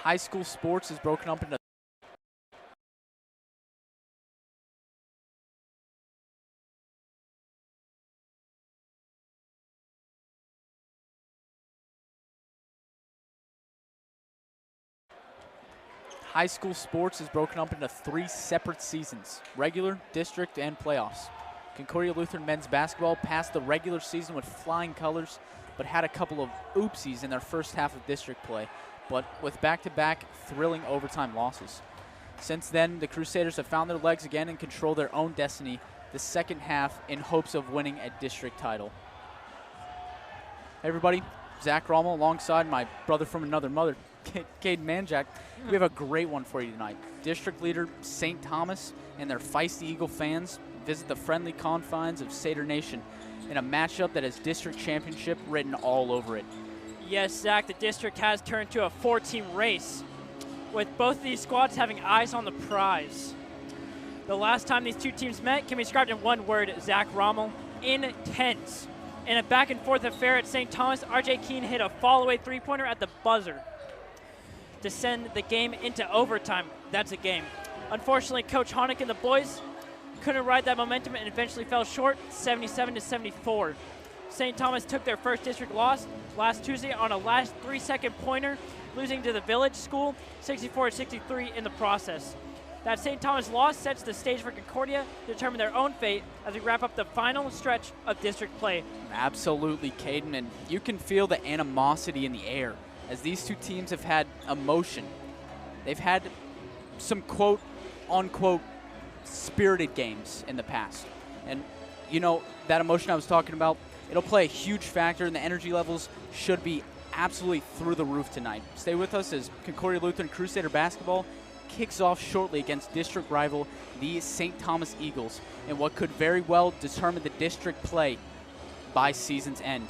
High school sports is broken up into three separate seasons: regular, district, and playoffs. Concordia Lutheran men's basketball passed the regular season with flying colors, but had a couple of oopsies in their first half of district play, but with back-to-back thrilling overtime losses. Since then, the Crusaders have found their legs again and control their own destiny the second half in hopes of winning a district title. Hey everybody, Zach Rommel alongside my brother from another mother, Caden Manjack. We have a great one for you tonight. District leader St. Thomas and their feisty Eagle fans visit the friendly confines of Satyr Nation in a matchup that has district championship written all over it. Yes, Zach, the district has turned to a 4-team race, with both of these squads having eyes on the prize. The last time these two teams met can be described in one word, Zach Rommel: intense. In a back-and-forth affair at St. Thomas, R.J. Keene hit a fall-away three-pointer at the buzzer to send the game into overtime. That's a game. Unfortunately, Coach Honick and the boys couldn't ride that momentum and eventually fell short, 77-74. St. Thomas took their first district loss last Tuesday on a last 3-second pointer, losing to the Village School 64-63 in the process. That St. Thomas loss sets the stage for Concordia to determine their own fate as we wrap up the final stretch of district play. Absolutely, Caden, and you can feel the animosity in the air as these two teams have had emotion. They've had some quote-unquote spirited games in the past. And, you know, that emotion I was talking about, it'll play a huge factor, and the energy levels should be absolutely through the roof tonight. Stay with us as Concordia Lutheran Crusader basketball kicks off shortly against district rival, the St. Thomas Eagles, in what could very well determine the district play by season's end.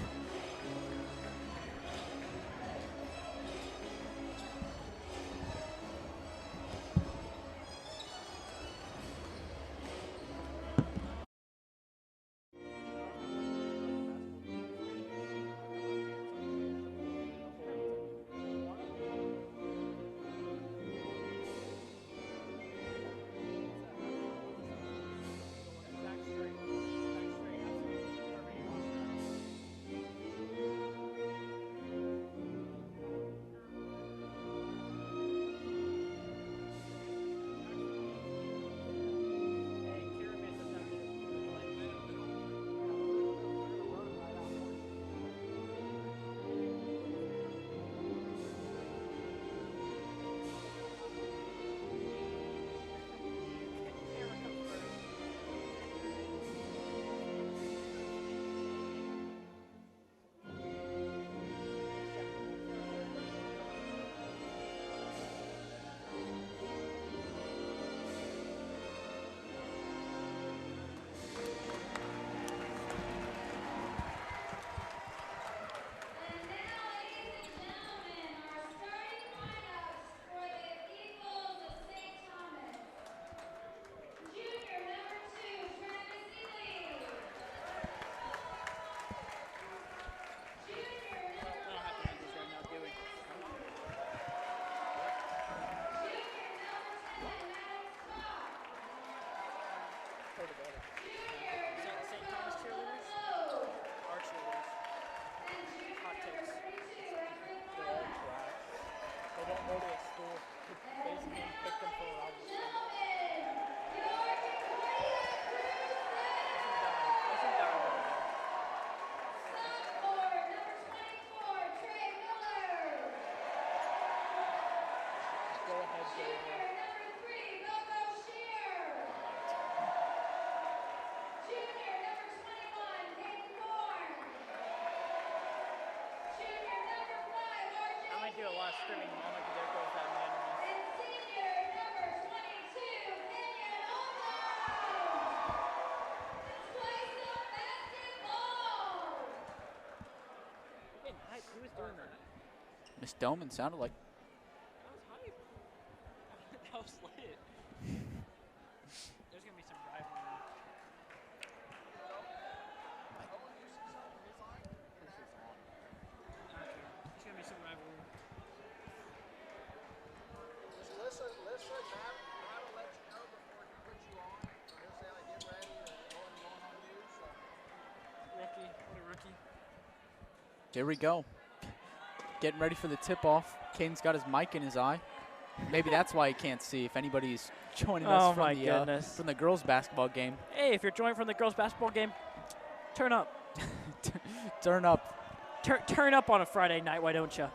Do a lot of screaming moment, but there goes that man. And senior number 22, Kenyon Olmo. Play some basketball. Who was doing that? Miss Doman sounded like. That was hype. That was lit. There's going to be some rivalry. There's going to be some rivalry. Here we go. Getting ready for the tip-off. Caden's got his mic in his eye. Maybe that's why he can't see if anybody's joining us from the girls' basketball game. Hey, if you're joining from the girls' basketball game, turn up. Turn up. Turn up on a Friday night, why don't you?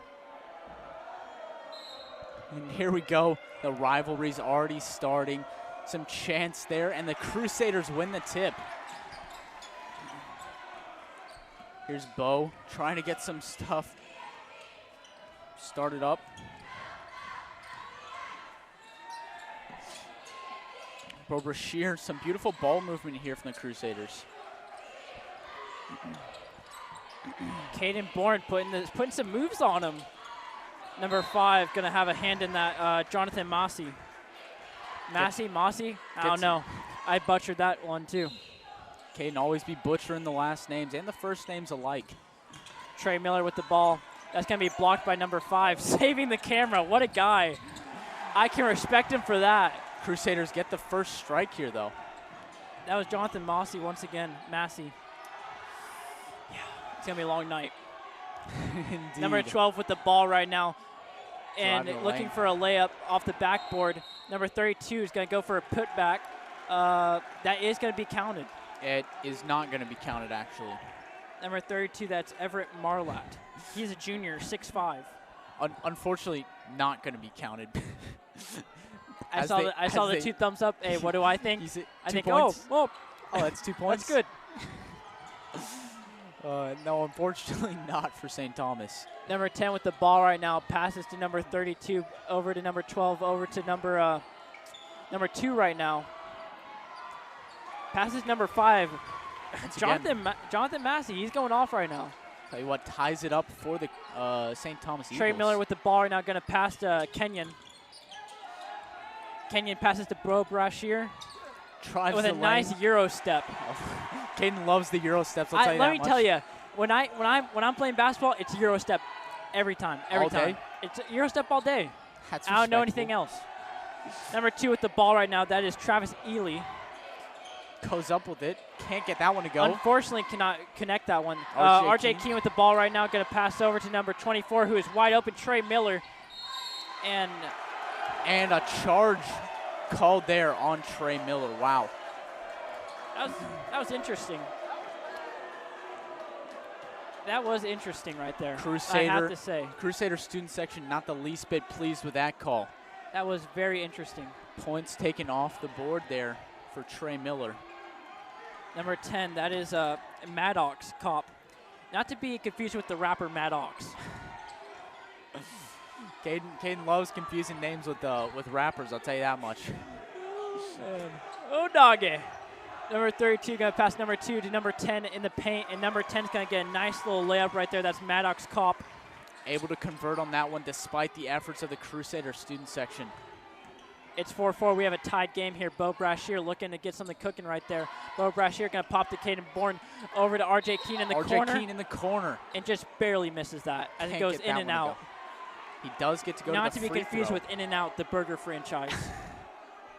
And here we go. The rivalry's already starting. Some chance there, and the Crusaders win the tip. Here's Bo trying to get some stuff started up. Bo Brashear, some beautiful ball movement here from the Crusaders. Caden Bourne putting some moves on him. Number 5 going to have a hand in that, Jonathan Massey. Massey? I don't know. I butchered that one too. Caden always be butchering the last names and the first names alike. Trey Miller with the ball. That's going to be blocked by number 5, saving the camera. What a guy. I can respect him for that. Crusaders get the first strike here, though. That was Jonathan Massey once again. Massey. Yeah, it's going to be a long night. Indeed. Number 12 with the ball right now. And looking lane. for a layup off the backboard. Number 32 is going to go for a putback. That is going to be counted. It is not going to be counted, actually. Number 32, that's Everett Marlatt. He's a junior, 6'5". Unfortunately, not going to be counted. I saw the 2 thumbs up. Hey, what do I think? I think, points. oh, that's 2 points. That's good. No, unfortunately not for St. Thomas. Number 10 with the ball right now. Passes to number 32, over to number 12, over to number 2 right now. Passes number 5. Jonathan Massey, he's going off right now. Tell you what, ties it up for the St. Thomas Eagles. Trey Miller with the ball right now, going to pass to Kenyon. Kenyon passes to Bo Brashear with a nice Euro step. Caden loves the Euro steps. I'll tell you that much. Let me tell you, when I'm playing basketball, it's Euro step every time. Every time. It's Euro step all day. That's I don't know anything else. Number 2 with the ball right now, that is Travis Ely. Goes up with it. Can't get that one to go. Unfortunately, cannot connect that one. RJ Keene with the ball right now, going to pass over to number 24, who is wide open, Trey Miller. And a charge called there on Trey Miller. Wow. That was interesting. That was interesting right there, I have to say. Crusader student section not the least bit pleased with that call. That was very interesting. Points taken off the board there for Trey Miller. Number 10, that is Maddox Cop. Not to be confused with the rapper Maddox. Caden loves confusing names with rappers, I'll tell you that much. Oh, doggy. Number 32 going to pass number 2 to number 10 in the paint, and number 10 is going to get a nice little layup right there. That's Maddox Cop. Able to convert on that one despite the efforts of the Crusader student section. It's 4-4. We have a tied game here. Bo Brashear looking to get something cooking right there. Bo Brashear going to pop to Caden Bourne over to RJ Keene in the corner. RJ Keene in the corner. And just barely misses that as it goes in and out. He does get to go Not to to the be confused throw. with In-N-Out, the burger franchise.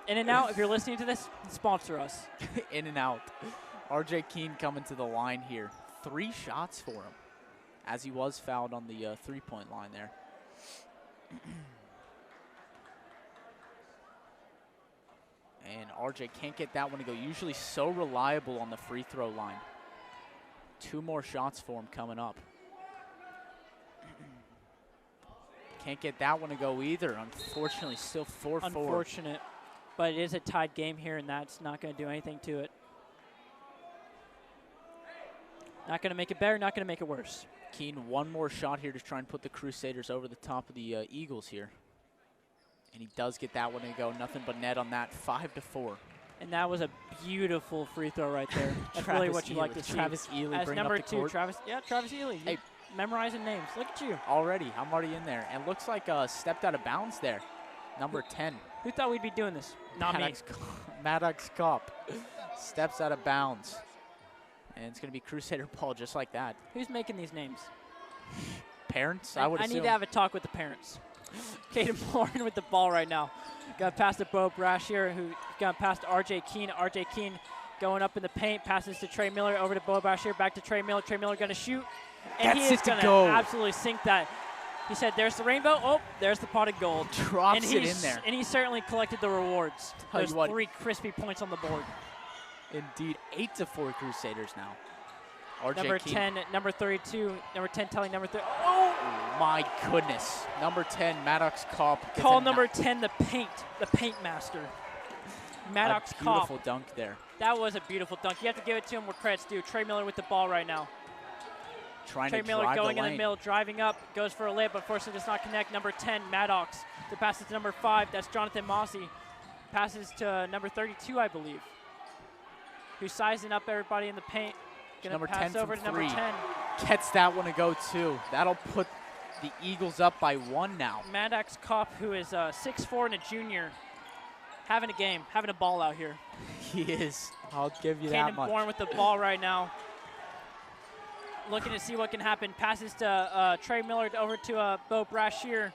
In-N-Out, if you're listening to this, sponsor us. In-N-Out. RJ Keene coming to the line here. 3 shots for him, as he was fouled on the 3-point line there. And RJ can't get that one to go. Usually so reliable on the free throw line. 2 more shots for him coming up. Can't get that one to go either. Unfortunately, still 4-4. Unfortunate, but it is a tied game here, and that's not going to do anything to it. Not going to make it better, not going to make it worse. Keene, 1 more shot here to try and put the Crusaders over the top of the Eagles here. And he does get that one to go. Nothing but net on that, 5-4. And that was a beautiful free throw right there. That's really what you like to see. Travis Ely as bringing number up the 2, court. Travis Ely. Hey, memorizing names. Look at you. I'm already in there. And looks like stepped out of bounds there. Number 10. Who thought we'd be doing this? Not me. Maddox Kopp steps out of bounds. And it's going to be Crusader ball just like that. Who's making these names? Parents, I would assume. I need to have a talk with the parents. Caden Bourne with the ball right now. Got past to Bo Brashear, who got past to RJ Keene. RJ Keene going up in the paint, passes to Trey Miller, over to Bo Brashear, back to Trey Miller. Trey Miller going to shoot, And Gets he is it to going go. absolutely sink that. He said, there's the rainbow. Oh, there's the pot of gold. Drops And it in there. And he certainly collected the rewards. Tell you There's what. 3 crispy points on the board. Indeed, 8-4 Crusaders now. RJ Number Keene. 10, number 32, number 10 telling number 30. Oh my goodness. Number 10, Maddox Kopp. gets Call a number 10 the paint master. Maddox a Kopp. beautiful dunk there. That was a beautiful dunk. You have to give it to him where credit's due. Trey Miller with the ball right now. Trying Trey to Miller drive going the in lane. the middle, driving up, goes for a layup, but unfortunately does not connect. Number 10, Maddox. To pass it to number 5, that's Jonathan Mossy. Passes to number 32, I believe, who's sizing up everybody in the paint. Gonna Number pass 10 over from to number 3. 10. Gets that one to go too. That'll put the Eagles up by 1 now. Maddox Kopp, who is 6'4" and a junior, having a game, having a ball out here. He is. I'll give you that Cannon much. Bourne with the ball right now. Looking to see what can happen. Passes to Trey Miller over to Bo Brashear.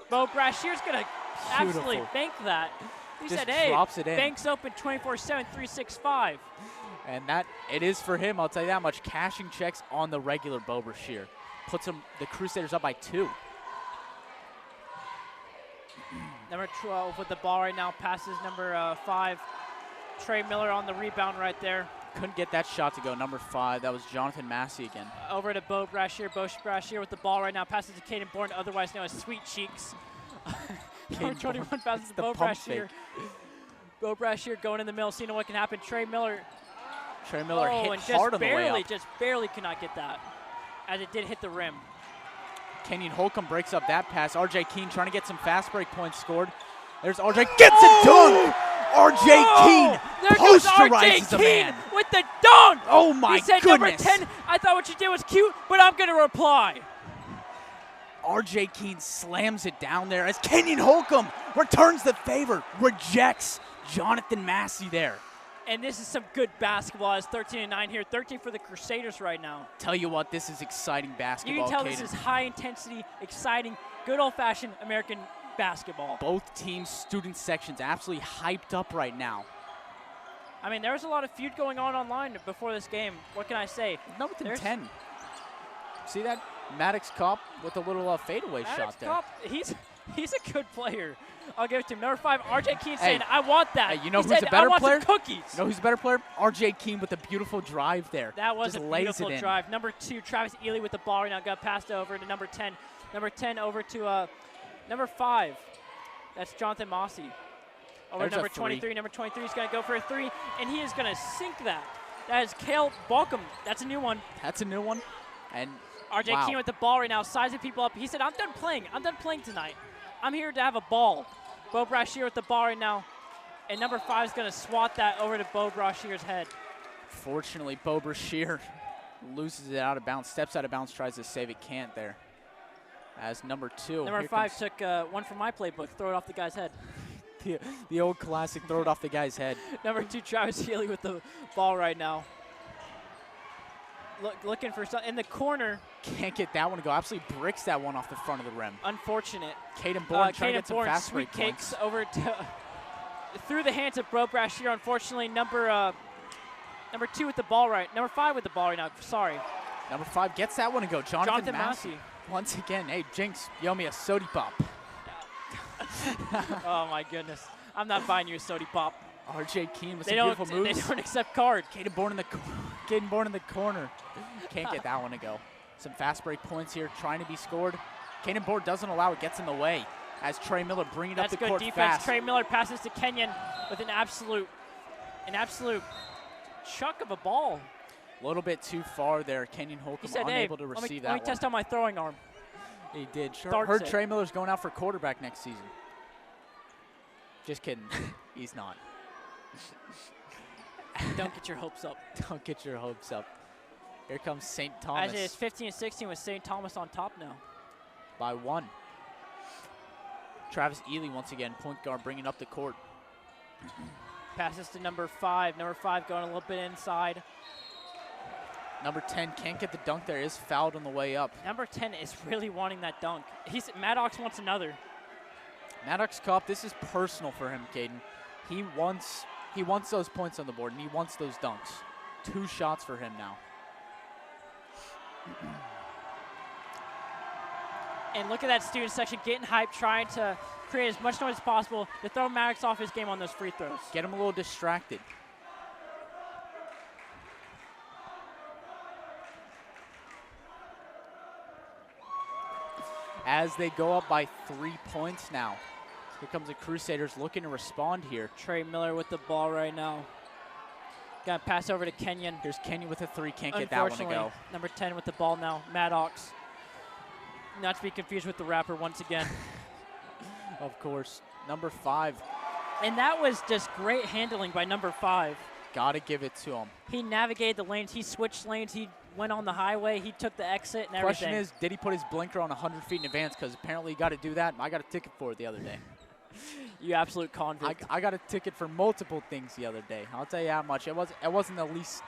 Bo Brashier's going to absolutely bank that. He Just said, hey, drops it in. bank's open 24/7, 365. And that it is for him, I'll tell you that much. Cashing checks on the regular Bo Brashear. Puts the Crusaders up by 2. Number 12 with the ball right now. Passes number 5. Trey Miller on the rebound right there. Couldn't get that shot to go. Number 5, that was Jonathan Massey again. Over to Bo Brashear. Bo Brashear with the ball right now. Passes to Caden Bourne, otherwise known as Sweet Cheeks. Number 21 passes to the Bo pump Brashear. fake. Bo Brashear going in the middle, seeing what can happen. Trey Miller. Trey Miller hit and hard on the way up. just barely could not get that, as it did hit the rim. Kenyon Holcomb breaks up that pass. RJ Keene trying to get some fast break points scored. There's RJ, gets a dunk! RJ Keene There goes posterizes RJ a Keene man. with the dunk! Oh my He said, goodness. number 10, I thought what you did was cute, but I'm going to reply. RJ Keene slams it down there as Kenyon Holcomb returns the favor, rejects Jonathan Massey there. And this is some good basketball. It's 13-9 here. 13 for the Crusaders right now. Tell you what, this is exciting basketball. You can tell Caden. this is high intensity, exciting, good old-fashioned American basketball. Both teams' student sections absolutely hyped up right now. I mean, there was a lot of feud going on online before this game. What can I say? Number There's 10. See that? Maddox Kopp with a little fadeaway shot there. Kopp, he's a good player. I'll give it to him. Number 5, RJ Keene Hey. saying, I want that. Hey, you know he who's said, a better I want player? some cookies. You know who's a better player? RJ Keene with a beautiful drive there. That was Just a lays beautiful it in. drive. Number 2, Travis Ely with the ball right now. Got passed over to number 10. Number 10 over to number 5. That's Jonathan Mossey. Over There's to number a 23. Number 23 is going to go for a 3, and he is going to sink that. That is Cale Balcom. That's a new one. That's a new one. And RJ wow. Keene with the ball right now, sizing people up. He said, I'm done playing. I'm done playing tonight. I'm here to have a ball. Bo Brashear with the ball right now. And number 5 is going to swat that over to Bo Brashear's head. Fortunately, Bo Brashear loses it out of bounds, steps out of bounds, tries to save it, can't there. As number 2. Number here 5 comes took one from my playbook, throw it off the guy's head. the old classic, throw it off the guy's head. Number 2, Travis Healy with the ball right now. Looking for something in the corner. Can't get that one to go. Absolutely bricks that one off the front of the rim. Unfortunate. Caden Bourne trying to Caden get some Bourne, fast sweet break cakes points. over to through the hands of Bo Brashear. Unfortunately, number 2 with the ball right. Number 5 with the ball right now. Sorry. Number 5 gets that one to go. Jonathan Massey. Massey. Once again, hey, Jinx, you owe me a sody pop. Oh my goodness. I'm not buying you a sody pop. RJ Keene with They some don't, beautiful moves. they don't accept card. Caden Bourne in the corner. Can't get that one to go. Some fast break points here trying to be scored. Caden Bourne doesn't allow it, gets in the way as Trey Miller bringing up That's the good court defense. fast. Trey Miller passes to Kenyon with an absolute chuck of a ball. A little bit too far there. Kenyon He Holcomb said, unable hey, to receive let me that test out my throwing arm. one. He did. Darts Heard it. Trey Miller's going out for quarterback next season. Just kidding. He's not. Don't get your hopes up. Don't get your hopes up. Here comes St. Thomas As it is 15-16 with St. Thomas on top now. by 1. Travis Ely once again, point guard, bringing up the court. Passes to number 5. Number 5 going a little bit inside. Number 10 can't get the dunk there, is fouled on the way up. Number 10 is really wanting that dunk. Maddox wants another. Maddox Kopp, this is personal for him, Caden. He wants those points on the board, and he wants those dunks. 2 shots for him now. And look at that student section getting hyped, trying to create as much noise as possible to throw Maddox off his game on those free throws. Get him a little distracted. As they go up by 3 points now. Here comes the Crusaders looking to respond here. Trey Miller with the ball right now. Got to pass over to Kenyon. Here's Kenyon with a 3, can't get that one to go. Number 10 with the ball now, Maddox. Not to be confused with the rapper once again. Of course, number 5. And that was just great handling by number 5. Gotta give it to him. He navigated the lanes, he switched lanes, he went on the highway, he took the exit and everything. Question is, did he put his blinker on 100 feet in advance? Because apparently he got to do that. I got a ticket for it the other day. You absolute convict. I got a ticket for multiple things the other day. I'll tell you how much. It wasn't the least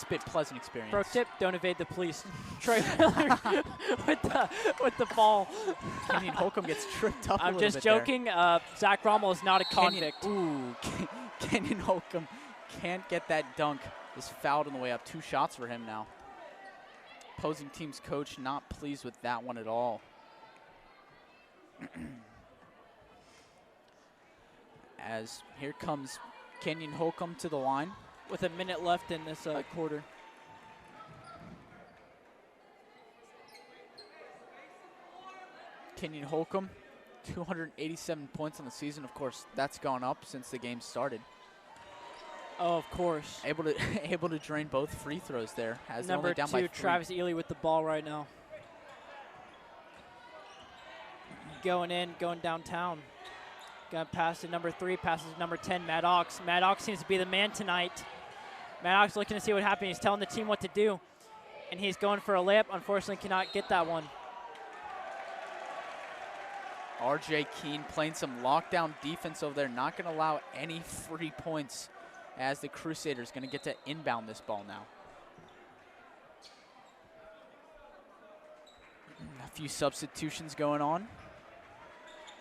bit pleasant experience. Pro tip, don't evade the police. Trey Miller with the ball. Kenyon Holcomb gets tripped up I'm a little just bit joking. Zach Rommel is not a convict. Kenyon Holcomb can't get that dunk. Is fouled on the way up. 2 shots for him now. Opposing team's coach not pleased with that one at all. As here comes Kenyon Holcomb to the line. With a minute left in this quarter. Kenyon Holcomb, 287 points on the season. Of course, that's gone up since the game started. Oh, of course. Able to drain both free throws there. As Number only down 2, by 3. Travis Ely with the ball right now. Going in, going downtown. Gonna pass to number 3, passes to number 10, Maddox. Maddox seems to be the man tonight. Maddox looking to see what happened. He's telling the team what to do. And he's going for a layup. Unfortunately, cannot get that one. RJ Keene playing some lockdown defense over there. Not going to allow any free points as the Crusaders going to get to inbound this ball now. A few substitutions going on.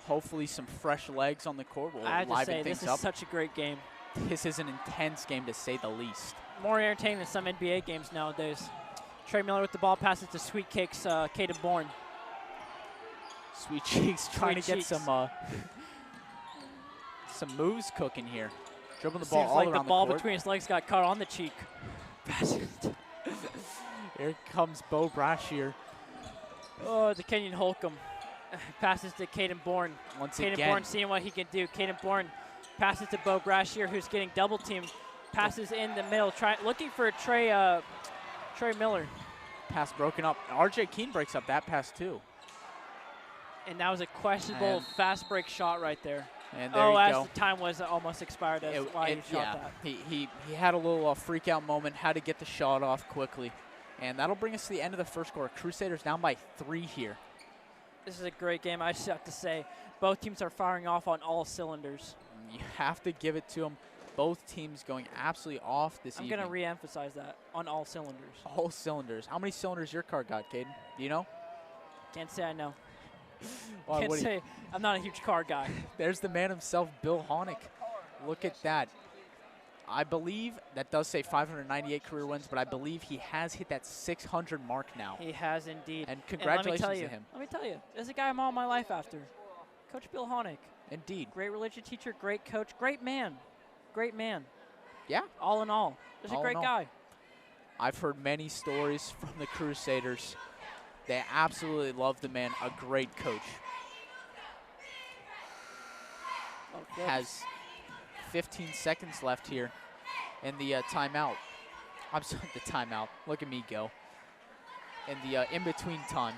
Hopefully some fresh legs on the court will I have to liven say, things this up. is such a great game. This is an intense game to say the least. More entertaining than some NBA games nowadays. Trey Miller with the ball, passes to Sweet Cakes, Caden Bourne. Sweet Cheeks trying Sweet to get Cheeks. some moves cooking here. Dribbling the ball Seems all like around the ball court. between his legs got caught on the cheek. Here comes Bo Brashear. Oh, the Kenyon Holcomb. Passes to Caden Bourne. Once Caden again. Bourne seeing what he can do. Caden Bourne passes to Bo Brashear, who's getting double teamed. Passes in the middle, looking for Trey Miller. Pass broken up. RJ Keene breaks up that pass too. And that was a questionable And fast break shot right there. And there you as go. the time was almost expired, that's why he shot that. He had a little freak out moment, had to get the shot off quickly. And that'll bring us to the end of the first quarter. Crusaders down by 3 here. This is a great game, I just have to say. Both teams are firing off on all cylinders. You have to give it to them. Both teams going absolutely off this evening. I'm going to re-emphasize that, on all cylinders. All cylinders. How many cylinders your car got, Caden? Do you know? Can't say I know. Well, Can't say I'm not a huge car guy. There's the man himself, Bill Honick. Look at that. I believe that does say 598 career wins, but I believe he has hit that 600 mark now. He has indeed. And congratulations let me tell you, to him. Let me tell you, there's a guy I'm all my life after. Coach Bill Honick. Indeed. Great religion teacher, great coach, great man. Great man. Yeah. All in all. Just a great guy. I've heard many stories from the Crusaders. They absolutely love the man, a great coach. Has 15 seconds left here in the timeout. I'm sorry, the timeout. Look at me go. In the in-between time.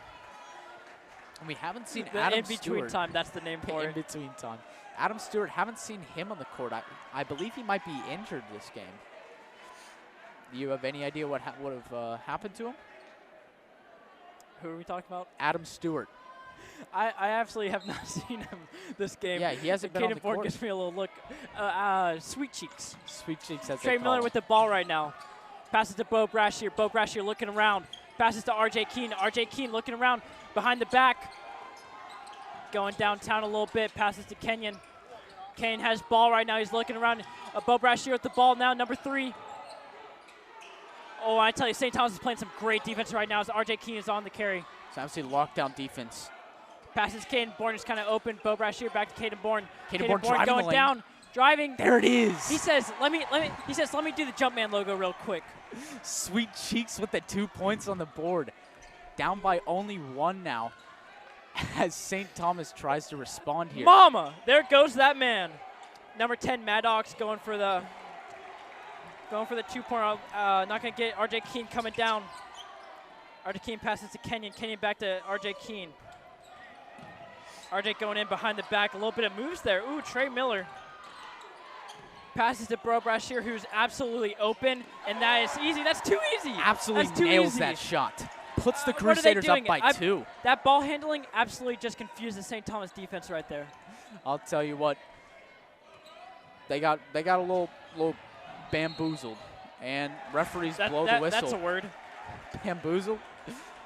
And we haven't seen Adam in-between Stewart. time, that's the name for it. In-between time. Adam Stewart, haven't seen him on the court. I believe he might be injured this game. Do you have any idea what would have happened to him? Who are we talking about? Adam Stewart. I absolutely have not seen him this game. Yeah, he hasn't been on the Ford court. gives me a little look. Sweet Cheeks. Sweet Cheeks, as Trey they call Miller him. with the ball right now. Passes to Bo Brashear. Bo Brashear looking around. Passes to RJ Keene. RJ Keene looking around behind the back. Going downtown a little bit. Passes to Kenyon. Kane has ball right now. He's looking around. Bo Brashear with the ball now. Number 3. Oh, I tell you, St. Thomas is playing some great defense right now as RJ Keene is on the carry. It's absolutely lockdown defense. Passes Caden Bourne, is kind of open. Bo Brashear back to Caden Bourne. Caden Bourne driving going the lane. down, driving. There it is. He says, let me do the Jumpman logo real quick. Sweet cheeks with the 2 points on the board. Down by only 1 now as St. Thomas tries to respond here. Mama, there goes that man. Number 10, Maddox going for the 2-pointer. Not going to get RJ Keene coming down. RJ Keene passes to Kenyon. Kenyon back to RJ Keene. RJ going in behind the back. A little bit of moves there. Ooh, Trey Miller. Passes to Bo Brashear, who's absolutely open, and that is easy. That's too easy. Absolutely That's too nails easy. that shot. Puts the What are they Crusaders up doing? by 2. That ball handling absolutely just confused the St. Thomas defense right there. I'll tell you what. They got a little bamboozled, and referees blow the whistle. That's a word. Bamboozled.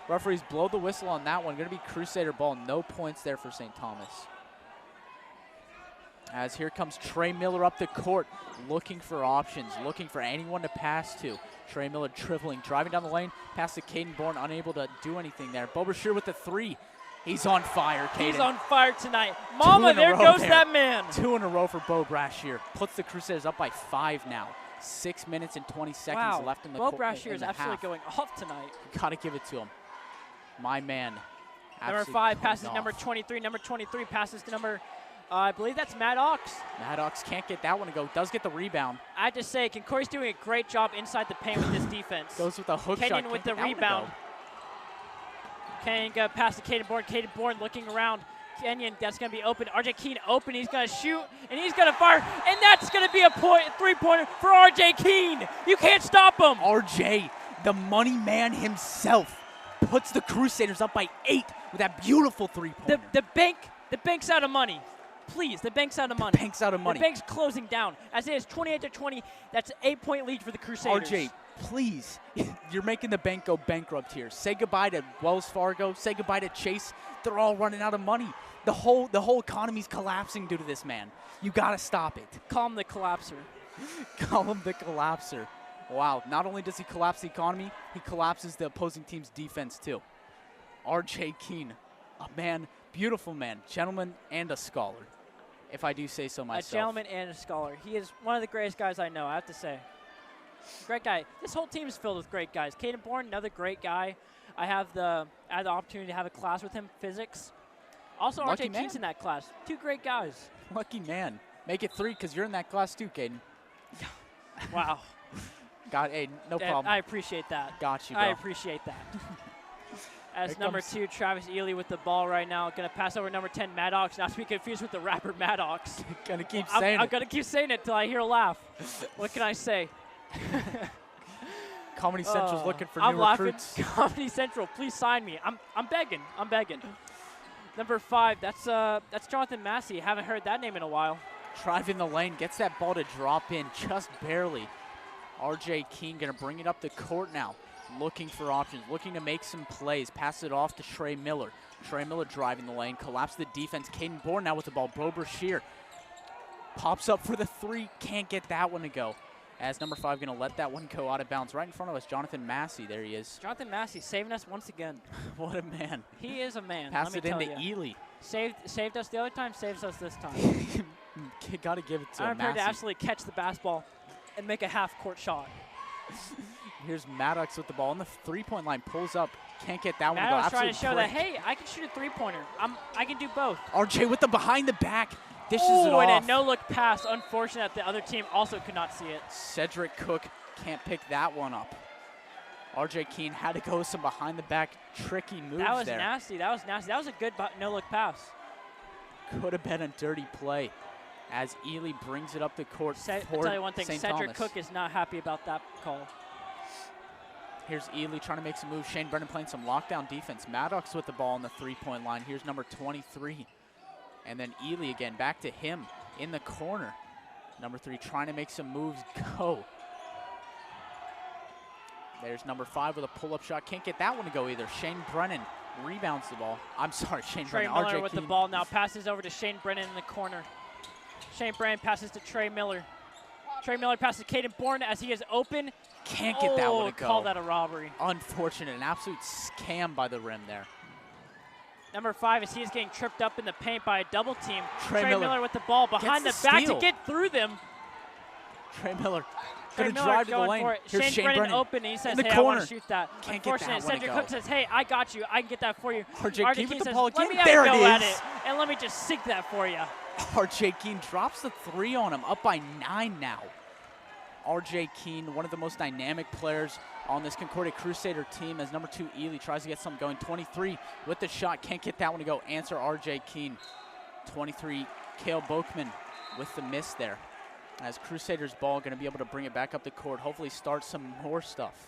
Referees blow the whistle on that one. Going to be Crusader ball. No points there for St. Thomas. As here comes Trey Miller up the court, looking for options, looking for anyone to pass to. Trey Miller dribbling, driving down the lane, pass to Caden Bourne, unable to do anything there. Bo Brashear with the 3. He's on fire, Caden. He's on fire tonight. Mama, there goes that man. 2 in a row for Bo Brashear. Puts the Crusaders up by 5 now. 6 minutes and 20 seconds left in the Bo Brashear is absolutely going off tonight. Got to give it to him. My man. Number 5 passes number 23. Number 23 passes to number, I believe that's Maddox. Maddox can't get that one to go. Does get the rebound. I have to say, Concordia's doing a great job inside the paint with this defense. Goes with a hook shot. Kenyon with the rebound. Kenyon got past to Caden Bourne. Caden Bourne looking around. Kenyon, that's going to be open. RJ Keene open. He's going to shoot, and he's going to fire. And that's going to be a 3-pointer for RJ Keene. You can't stop him. RJ, the money man himself, puts the Crusaders up by 8 with that beautiful 3-pointer. The bank's out of money. Please, the bank's out of money. The bank's out of money. The bank's closing down. As it is 28-20, that's an 8-point lead for the Crusaders. RJ, please, you're making the bank go bankrupt here. Say goodbye to Wells Fargo. Say goodbye to Chase. They're all running out of money. The whole economy's collapsing due to this man. You got to stop it. Call him the collapser. Call him the collapser. Wow, not only does he collapse the economy, he collapses the opposing team's defense too. RJ Keene, a man, beautiful man, gentleman and a scholar, if I do say so myself. A gentleman and a scholar. He is one of the greatest guys I know, I have to say. Great guy. This whole team is filled with great guys. Caden Bourne, another great guy. I had the opportunity to have a class with him, physics. Also, RJ Keene's in that class. 2 great guys. Lucky man. Make it 3 because you're in that class too, Caden. Wow. Hey, no problem. I appreciate that. Got you, bro. I appreciate that. As number 2, Travis Ely with the ball right now. Going to pass over number 10, Maddox. Not to be confused with the rapper Maddox. Gonna keep saying it. I'm going to keep saying it until I hear a laugh. What can I say? Comedy Central's looking for new recruits. Comedy Central, please sign me. I'm begging. I'm begging. Number 5, that's Jonathan Massey. Haven't heard that name in a while. Driving the lane, gets that ball to drop in just barely. RJ Keene going to bring it up the court now. Looking for options, looking to make some plays. Pass it off to Trey Miller. Trey Miller driving the lane, collapse the defense. Caden Bourne now with the ball. Bo Brashear pops up for the 3. Can't get that one to go. As number 5 going to let that one go out of bounds. Right in front of us, Jonathan Massey. There he is. Jonathan Massey saving us once again. What a man. He is a man. Pass it into Ely. Saved us the other time, saves us this time. Got to give it to him, I'm prepared to absolutely catch the basketball and make a half-court shot. Here's Maddox with the ball on the 3-point line. Pulls up. Can't get that one to go. Maddox trying to show that, hey, I can shoot a 3-pointer. I can do both. RJ with the behind the back. Dishes it off. And a no-look pass. Unfortunate that the other team also could not see it. Cedric Cook can't pick that one up. RJ Keene had to go with some behind the back tricky moves there. That was nasty. That was nasty. That was a good no-look pass. Could have been a dirty play as Ely brings it up the court. I'll tell you one thing, St. Cedric Thomas. Cook is not happy about that call. Here's Ely trying to make some moves. Shane Brennan playing some lockdown defense. Maddox with the ball on the 3-point line. Here's number 23. And then Ely again, back to him in the corner. Number 3 trying to make some moves. Go. There's number 5 with a pull-up shot. Can't get that one to go either. Shane Brennan rebounds the ball. I'm sorry, Shane Brennan. Trey Miller RJ with Keene. the ball now. Passes over to Shane Brennan in the corner. Shane Brennan passes to Trey Miller. Trey Miller passes to Caden Bourne as he is open. Can't get that one to go. Call that a robbery. Unfortunate. An absolute scam by the rim there. Number 5, as he's getting tripped up in the paint by a double team. Trey Miller with the ball behind the Gets back steal. to get through them. Trey Miller Trey going to Miller drive to the going lane. for it. Here's Shane Brennan Brennan. open, and he says, the hey, I want corner. to shoot that. Can't get that Unfortunate, one to Cedric go. Cook says, hey, I got you. I can get that for you. RJ Keene with the says, ball let again. me have There a it go at is. it, and let me just sink that for you. RJ Keene drops the 3 on him, up by 9 now. RJ Keene, one of the most dynamic players on this Concordia Crusader team, as number 2 Ely tries to get something going. 23 with the shot, can't get that one to go. Answer RJ Keene. 23, Cale Boakman with the miss there. As Crusaders ball, going to be able to bring it back up the court, hopefully start some more stuff.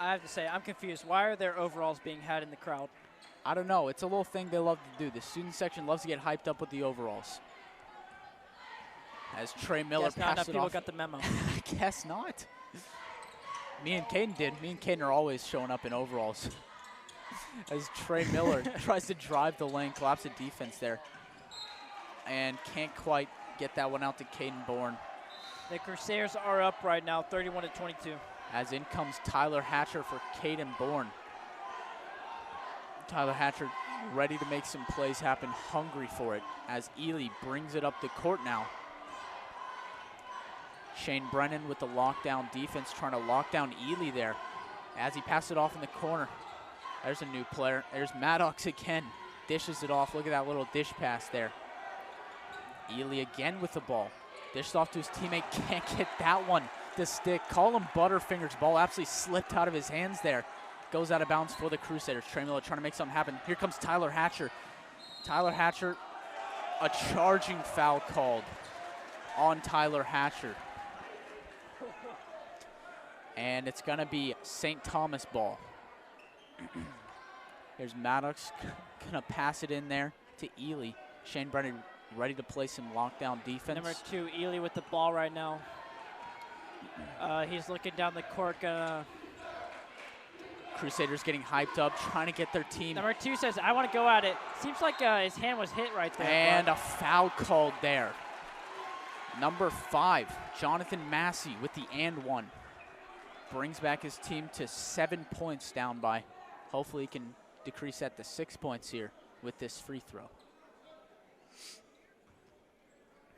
I have to say, I'm confused. Why are there overalls being had in the crowd? I don't know. It's a little thing they love to do. The student section loves to get hyped up with the overalls. As Trey Miller Yes, not enough passes it people off. got the memo. I guess not. Me and Caden did. Me and Caden are always showing up in overalls. As Trey Miller tries to drive the lane, collapse the defense there. And can't quite get that one out to Caden Bourne. The Crusaders are up right now, 31-22. As in comes Tyler Hatcher for Caden Bourne. Tyler Hatcher ready to make some plays happen, hungry for it, as Ely brings it up the court now. Shane Brennan with the lockdown defense, trying to lock down Ely there as he passes it off in the corner. There's a new player. There's Maddox again. Dishes it off. Look at that little dish pass there. Ely again with the ball. Dished off to his teammate. Can't get that one to stick. Colin Butterfinger's ball absolutely slipped out of his hands there. Goes out of bounds for the Crusaders. Trey Miller trying to make something happen. Here comes Tyler Hatcher. Tyler Hatcher, a charging foul called on Tyler Hatcher. And it's going to be St. Thomas ball. Here's Maddox going to pass it in there to Ely. Shane Brennan ready to play some lockdown defense. Number 2, Ely with the ball right now. He's looking down the court. Crusaders getting hyped up, trying to get their team. Number 2 says, I want to go at it. Seems like his hand was hit right there. And a foul called there. Number 5, Jonathan Massey with the and 1. Brings back his team to 7 points down by. Hopefully he can decrease that to 6 points here with this free throw.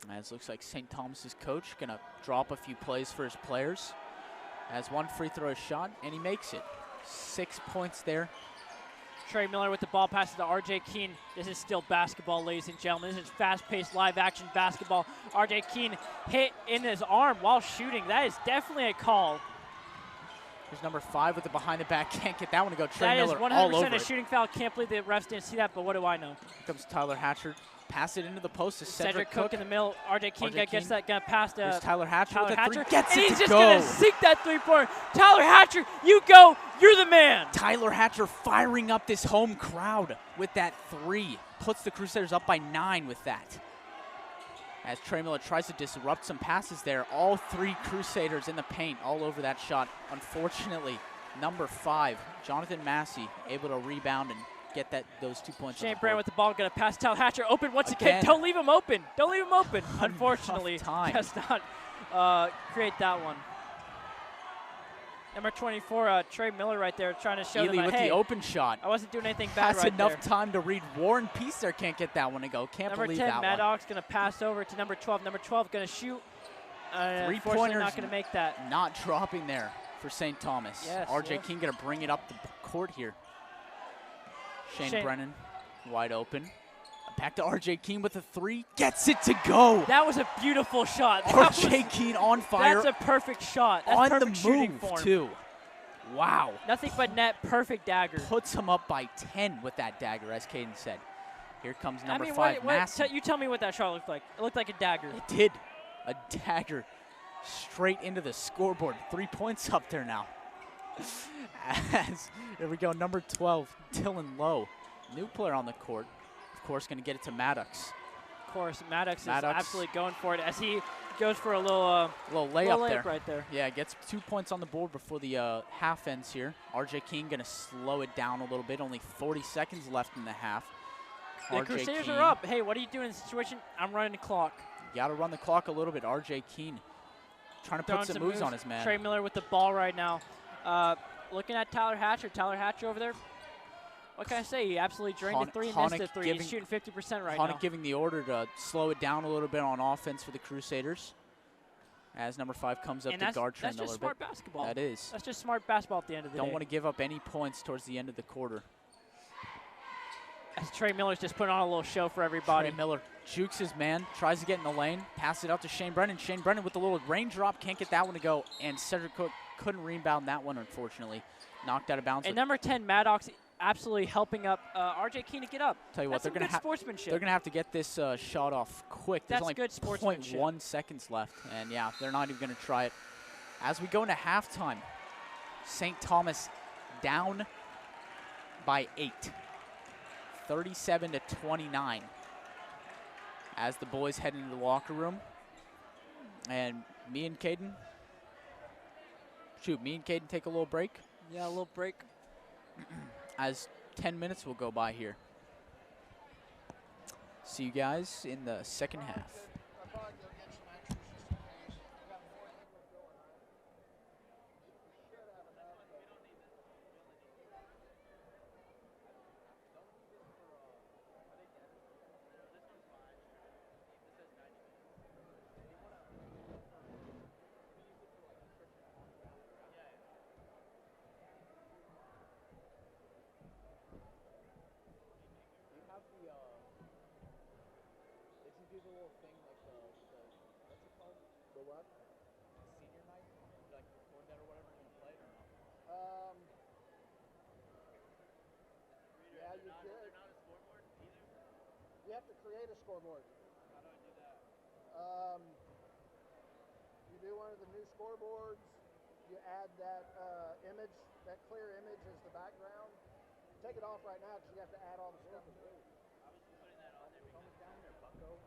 As looks like St. Thomas's coach gonna drop a few plays for his players. As one free throw is shot and he makes it. 6 points there. Trey Miller with the ball, passes to RJ Keene. This is still basketball, ladies and gentlemen. This is fast-paced, live-action basketball. RJ Keene hit in his arm while shooting. That is definitely a call. Here's number 5 with the behind the back. Can't get that one to go. Trey That is Miller all over 100% a it. shooting foul. Can't believe the refs didn't see that, but what do I know? Here comes Tyler Hatcher. Pass it into the post to Cedric Cook in the middle. RJ Keene gets that, gonna pass to Here's Tyler Hatcher with a Hatcher. 3. Gets and it he's to just go. gonna sink that 3-pointer. Tyler Hatcher, you go. You're the man. Tyler Hatcher firing up this home crowd with that 3. Puts the Crusaders up by 9 with that. As Trey Miller tries to disrupt some passes there. All 3 Crusaders in the paint all over that shot. Unfortunately, number 5, Jonathan Massey, able to rebound and get those 2 points. Shane Brennan with the ball, gonna pass Tyler Hatcher open once again. Again. Don't leave him open. Don't leave him open. Unfortunately, time. does not create that one. Number 24, Trey Miller right there, trying to show Ely them, with hey, the open shot. I wasn't doing anything bad Has right enough there. time to read Warren Peace there. Can't get that one to go. Can't Number believe 10, that one. Maddox gonna pass over to number 12. Number 12 gonna shoot. Unfortunately, Three-pointers not gonna make that. Not dropping there for St. Thomas. Yes, RJ yes. King gonna bring it up the court here. Shane Brennan wide open. Back to RJ King with a 3. Gets it to go. That was a beautiful shot. That RJ King on fire. That's a perfect shot. That's on perfect the shooting move form. too. Wow. Nothing but net, perfect dagger. Puts him up by 10 with that dagger, as Caden said. Here comes number 5, what, Massey. you tell me what that shot looked like. It looked like a dagger. It did. A dagger straight into the scoreboard. 3 points up there now. As here we go, number 12, Dylan Lowe. New player on the court. Of course, going to get it to Maddox. Of course, Maddox is absolutely going for it as he goes for a little layup there. right there. Yeah, gets 2 points on the board before the half ends here. RJ King going to slow it down a little bit. Only 40 seconds left in the half. The Crusaders are up. Hey, what are you doing in this situation? I'm running the clock. Got to run the clock a little bit. RJ Keene trying to put some moves on his man. Trey Miller with the ball right now. Looking at Tyler Hatcher. Tyler Hatcher over there. What can I say? He absolutely drained the three, missed the three. He's shooting 50% right now. Honick giving the order to slow it down a little bit on offense for the Crusaders. As number 5 comes up to guard Trey Miller. That's just smart basketball. That is. That's just smart basketball at the end of the day. Don't want to give up any points towards the end of the quarter. As Trey Miller's just putting on a little show for everybody. Trey Miller jukes his man, tries to get in the lane, pass it out to Shane Brennan. Shane Brennan with a little raindrop, can't get that one to go. And Cedric Cook couldn't rebound that one, unfortunately. Knocked out of bounds. And number 10, Maddox, absolutely helping up R.J. Keene to get up. Tell you what, they're going to have to get this shot off quick. There's only good sportsmanship. 0.1 seconds left, and yeah, they're not even going to try it. As we go into halftime, St. Thomas down by 8, 37-29. As the boys head into the locker room, and me and Caden take a little break. Yeah, a little break. As 10 minutes will go by here. See you guys in the second half. You have to create a scoreboard. How do I do that? You do one of the new scoreboards. You add that image, that clear image as the background. Take it off right now because you have to add all the stuff. I was putting that on there. It's down there, bucko.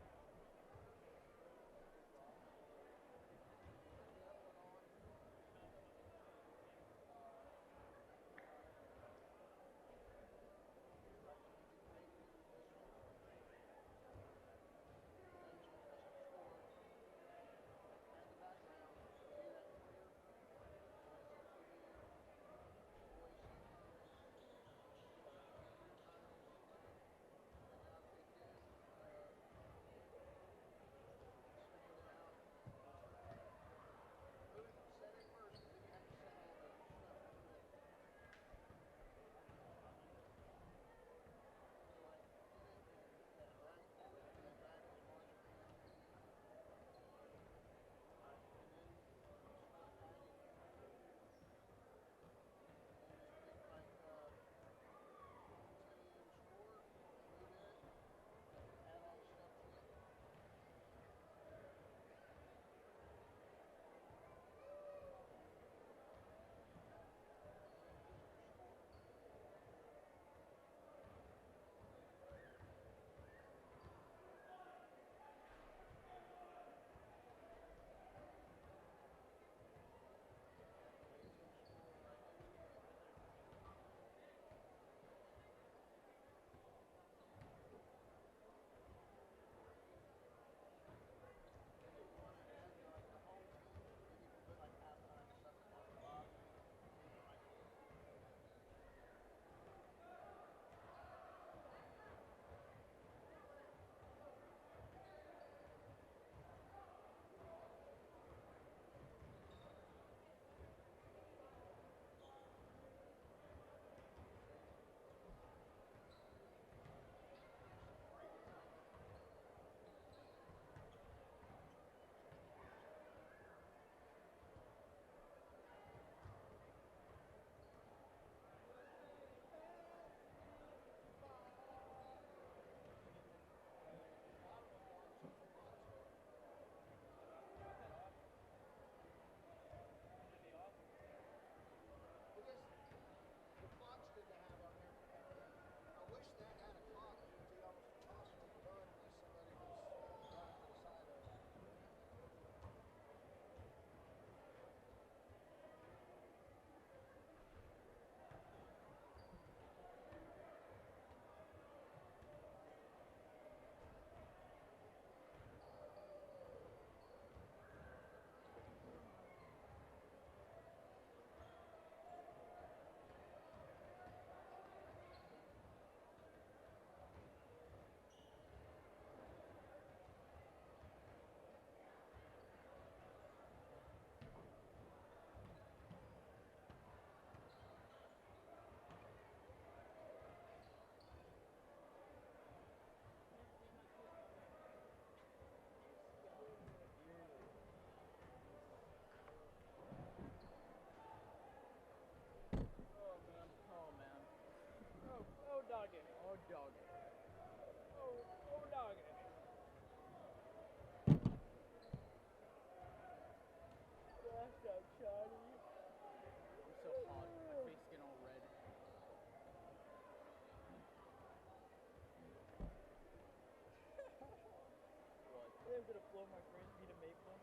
blow my frisbee to Maple.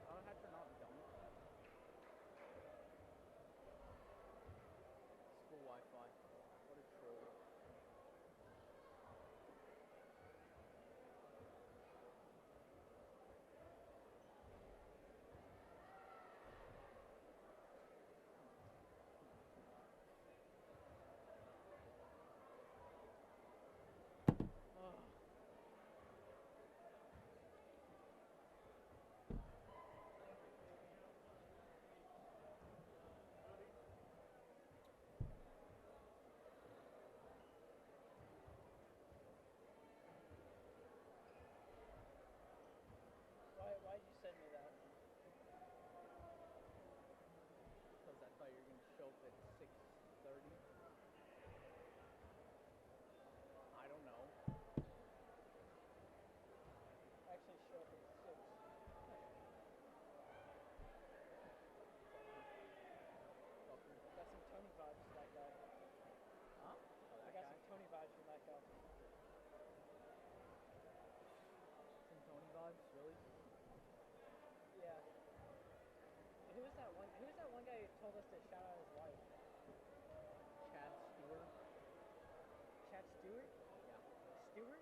How had for not done? School Wi-Fi. What a troll. Why'd you send me that? Because I thought you were going to show up at 6:30. I don't know. Actually show up at 6. Got some Tony vibes from that guy. Huh? I got some Tony vibes from that guy. Some Tony vibes, really? Yeah. Who was that one guy who told us to shout out his wife? Chad Stewart. Chad Stewart? Yeah. Stewart?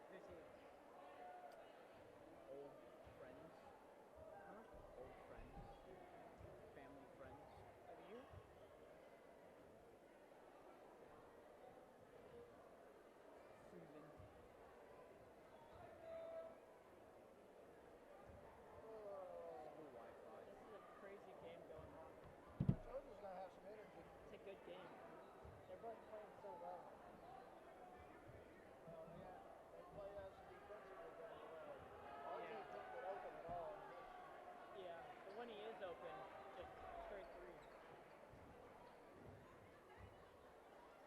Who's he? Old friends. Huh? Old friends. Family friends. Of you? Susan. School Wi-Fi. This is a crazy game going on. Georgia's going to have some energy. It's a good game. Everybody's playing so well. Well, they play us defensively very well. RJ Yeah. didn't get open at all. Yeah, but when he is open, just straight through.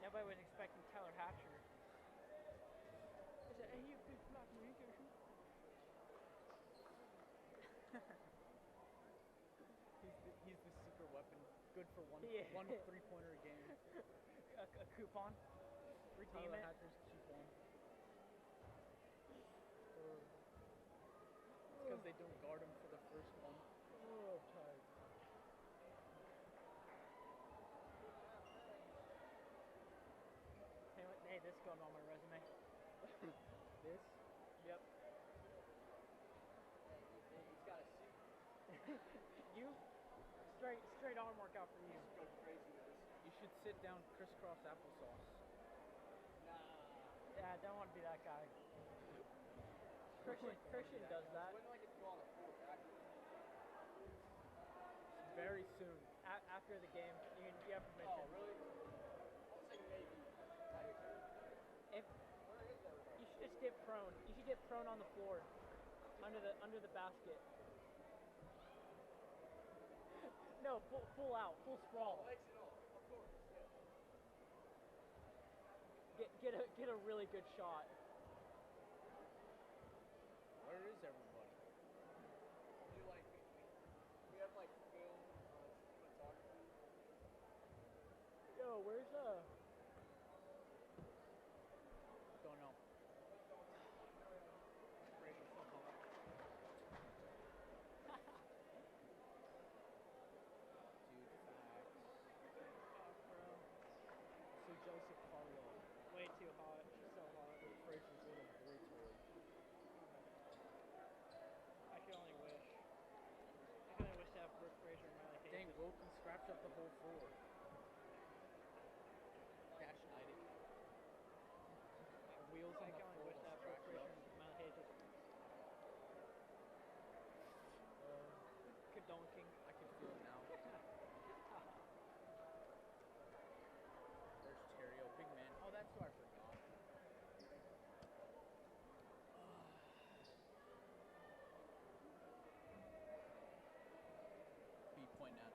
Nobody was expecting Tyler Hatcher. I said, hey, you big black man, you can shoot. He's the secret weapon. Good for one Yeah. one 3-pointer a game. a coupon. Redeem Tyler it. Hatcher's coupon. It's because they don't guard him for the first one. Oh, tired. Hey, this is going on my resume. This? Yep. He's got a suit. You? Straight arm workout for you. Go crazy with this. You should sit down crisscross applesauce. Yeah, I don't want to be that guy. Christian does that. When do I get to go on the court, actually? Very soon. After the game, you have permission. Oh, really? I'll say maybe. If you should just get prone. You should get prone on the floor, under the basket. No, full out, full sprawl. Legs and all, of course. Yeah. Get a really good shot. Where is everybody? We have like film, photography. Yo, where's Don't know. Rachel football. Dude, facts. So Joseph Carlo. Way too hot. She's so hot. Rachel's little boy toy. I can only wish. I can only wish to have Brooke Fraser in my life. Dang, Wilkins scrapped up the whole floor. Dash United. Wheels I on the can only floor wish to have will Brooke scratch Fraser up. in my life. Good donking. I can feel it now. There's Terrio, big man. Oh, that's who I forgot. Who you pointing at?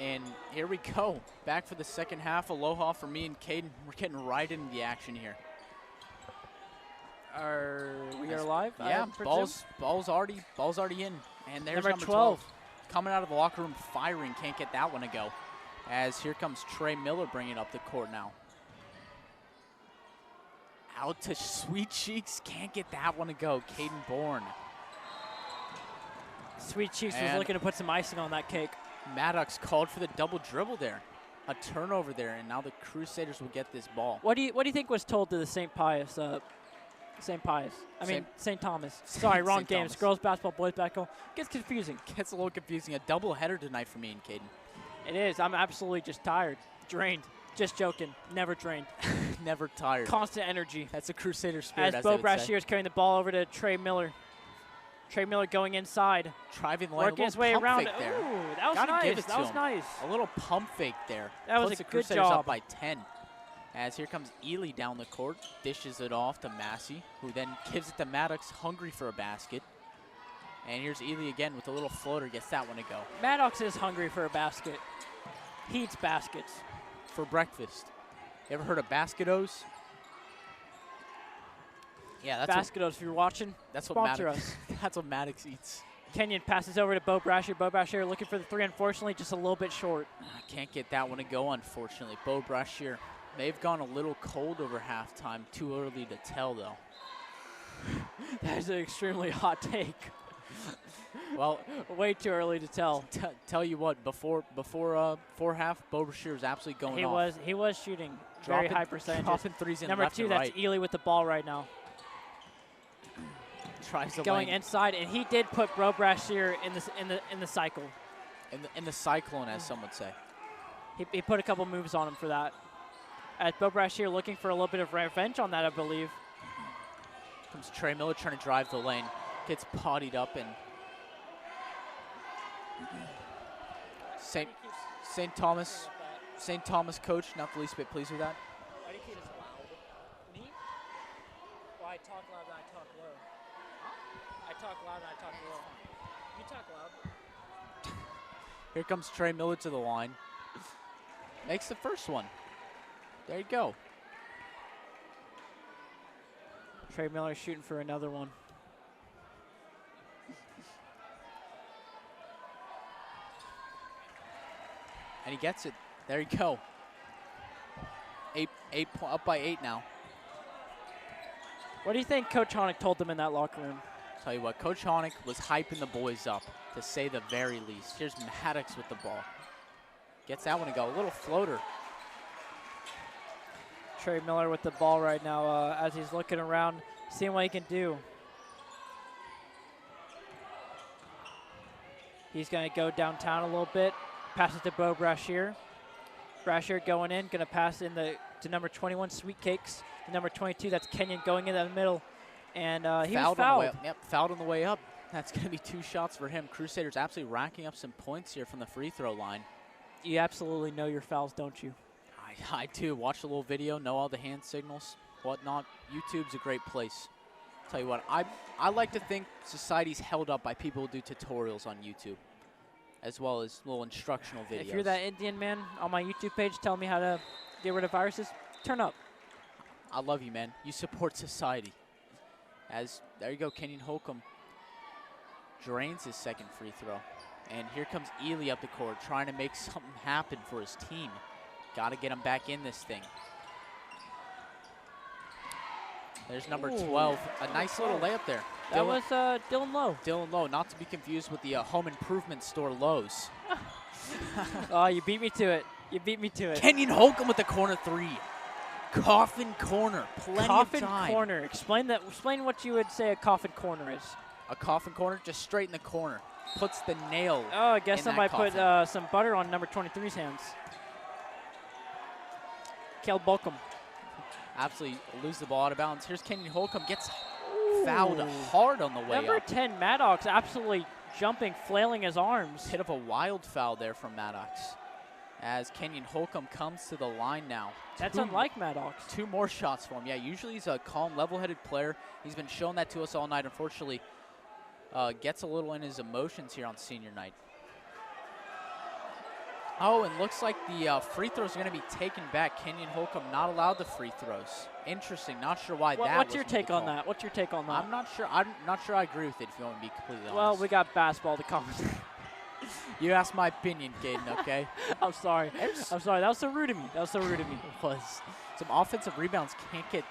And here we go. Back for the second half. Aloha for me and Caden. We're getting right into the action here. We are live? Yeah, ball's already in. And there's Number number 12. Coming out of the locker room firing. Can't get that one to go. As here comes Trey Miller bringing up the court now. Out to Sweet Cheeks. Can't get that one to go. Caden Bourne. Sweet Cheeks was And looking to put some icing on that cake. Maddox called for the double dribble there. A turnover there, and now the Crusaders will get this ball. What do you think was told to the St. Pius? St. Thomas. Sorry, wrong St. games. Thomas. Girls basketball, boys basketball. Gets confusing. Gets a little confusing. A double header tonight for me and Caden. It is. I'm absolutely just tired. Drained. Just joking. Never drained. Never tired. Constant energy. That's a Crusader spirit, As Bo Brashear is carrying the ball over to Trey Miller. Trey Miller going inside. Driving the lane. Working his way around. Ooh, that was Gotta give nice. it That to was him. nice. A little pump fake there. That was Puts a the good Crusaders job. up by 10. As here comes Ely down the court. Dishes it off to Massey, who then gives it to Maddox, hungry for a basket. And here's Ely again with a little floater. Gets that one to go. Maddox is hungry for a basket. He eats baskets. For breakfast. You ever heard of Baskitos? Yeah, that's Baskitos, if you're watching, That's what sponsor Maddox. us. That's what Maddox eats. Kenyon passes over to Bo Brashear. Bo Brashear looking for the three, unfortunately, just a little bit short. Can't get that one to go, unfortunately. Bo Brashear. They've gone a little cold over halftime. Too early to tell, though. That is an extremely hot take. Well, Way too early to tell. tell you what, before half, Bo Brashear was absolutely going off. He was shooting very high percentages. Dropping threes in Number left 2, and that's right. Ely with the ball right now. Tries to Going lane. inside, and he did put Bo Brashear in the cycle. In the cyclone, as some would say. He put a couple moves on him for that. As Bo Brashear looking for a little bit of revenge on that, I believe. Comes Trey Miller trying to drive the lane. Gets pottied up, and St. Thomas coach, not the least bit pleased with that. Why do you keep it so loud? Me? Well, I talk loud and I talk low. I talk loud and I talk low. You talk loud. Here comes Trey Miller to the line. Makes the first one. There you go. Trey Miller shooting for another one. And he gets it. There you go. Up by 8 now. What do you think Coach Honick told them in that locker room? Tell you what, Coach Honick was hyping the boys up, to say the very least. Here's Maddox with the ball. Gets that one to go. A little floater. Trey Miller with the ball right now as he's looking around, seeing what he can do. He's going to go downtown a little bit. Passes to Bo Brashear. Brashear going in, going to pass in to number 21, Sweet Cakes. To number 22, that's Kenyon going in the middle. And he was On the way fouled. up. Yep, fouled on the way up. That's going to be 2 shots for him. Crusaders absolutely racking up some points here from the free throw line. You absolutely know your fouls, don't you? I too. Watch a little video, know all the hand signals, whatnot. YouTube's a great place. Tell you what, I like to think society's held up by people who do tutorials on YouTube, as well as little instructional videos. If you're that Indian man on my YouTube page telling me how to get rid of viruses, turn up. I love you, man. You support society. As there you go, Kenyon Holcomb drains his second free throw. And here comes Ely up the court trying to make something happen for his team. Got to get him back in this thing. There's number 12. A nice little layup there. That was Dylan Lowe. Dylan Lowe, not to be confused with the home improvement store Lowe's. Oh, you beat me to it. You beat me to it. Kenyon Holcomb with the corner 3. Coffin corner. Plenty Coffin of time. corner. Explain that. Explain what you would say a coffin corner is. A coffin corner, just straight in the corner. Puts the nail. Oh, I guess in that somebody put coffin. some butter on number 23's hands. Caleb Bolcom. Absolutely lose the ball out of bounds. Here's Kenyon Holcomb. Gets fouled hard on the way Number up. 10, Maddox, absolutely jumping, flailing his arms. Hit of a wild foul there from Maddox. As Kenyon Holcomb comes to the line now. That's unlike Maddox. 2 more shots for him. Yeah, usually he's a calm, level-headed player. He's been showing that to us all night. Unfortunately, gets a little in his emotions here on senior night. Oh, and looks like the free throws are going to be taken back. Kenyon Holcomb not allowed the free throws. Interesting. Not sure why that. What's your wasn't the take on call. that? What's your take on that? I'm not sure. I'm not sure I agree with it, if you want me to be completely honest. Well, we got basketball to comment. You asked my opinion, Caden, okay? I'm sorry. I'm sorry. That was so rude of me. That was so rude of me. It was. Some offensive rebounds can't get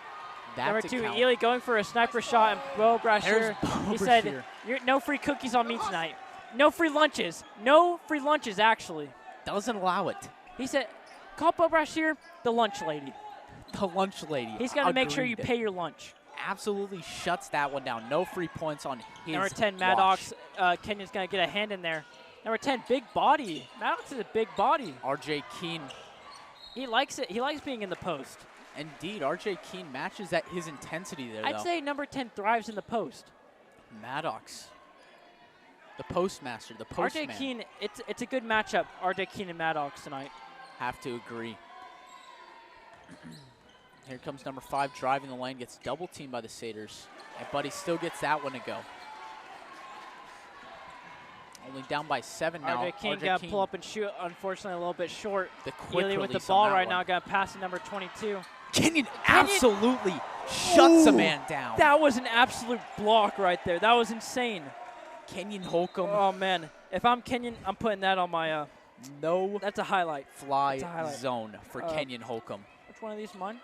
that Number to 2, count. Ely going for a sniper shot, and Bo Brashear, There's Bo he said, Brashear. no free cookies on me tonight. No free lunches. No free lunches, actually. Doesn't allow it. He said, call Bo Brashear the lunch lady. The lunch lady. He's got to make sure you Agreed. pay your lunch. Absolutely shuts that one down. No free points on his Number 10, watch. Maddox. Kenyon's going to get a hand in there. Number 10, big body. Maddox is a big body. RJ Keene. He likes it. He likes being in the post. Indeed, RJ Keene matches his intensity there, I'd though. say number 10 thrives in the post. Maddox. The postmaster, the postman. RJ Keene, it's a good matchup, RJ Keene and Maddox tonight. Have to agree. Here comes number 5 driving the lane, gets double teamed by the Satyrs. But he still gets that one to go. Only down by 7 now. RJ Keene got to pull up and shoot, unfortunately a little bit short. The quick Ely with the release ball on that right one. now, got to pass to number 22. Kenyon absolutely shuts a man down. That was an absolute block right there. That was insane. Kenyon Holcomb, Oh, man. If I'm Kenyon, I'm putting that on my, no that's a highlight. fly That's a highlight. zone for Kenyon Holcomb. Which one of these is mine?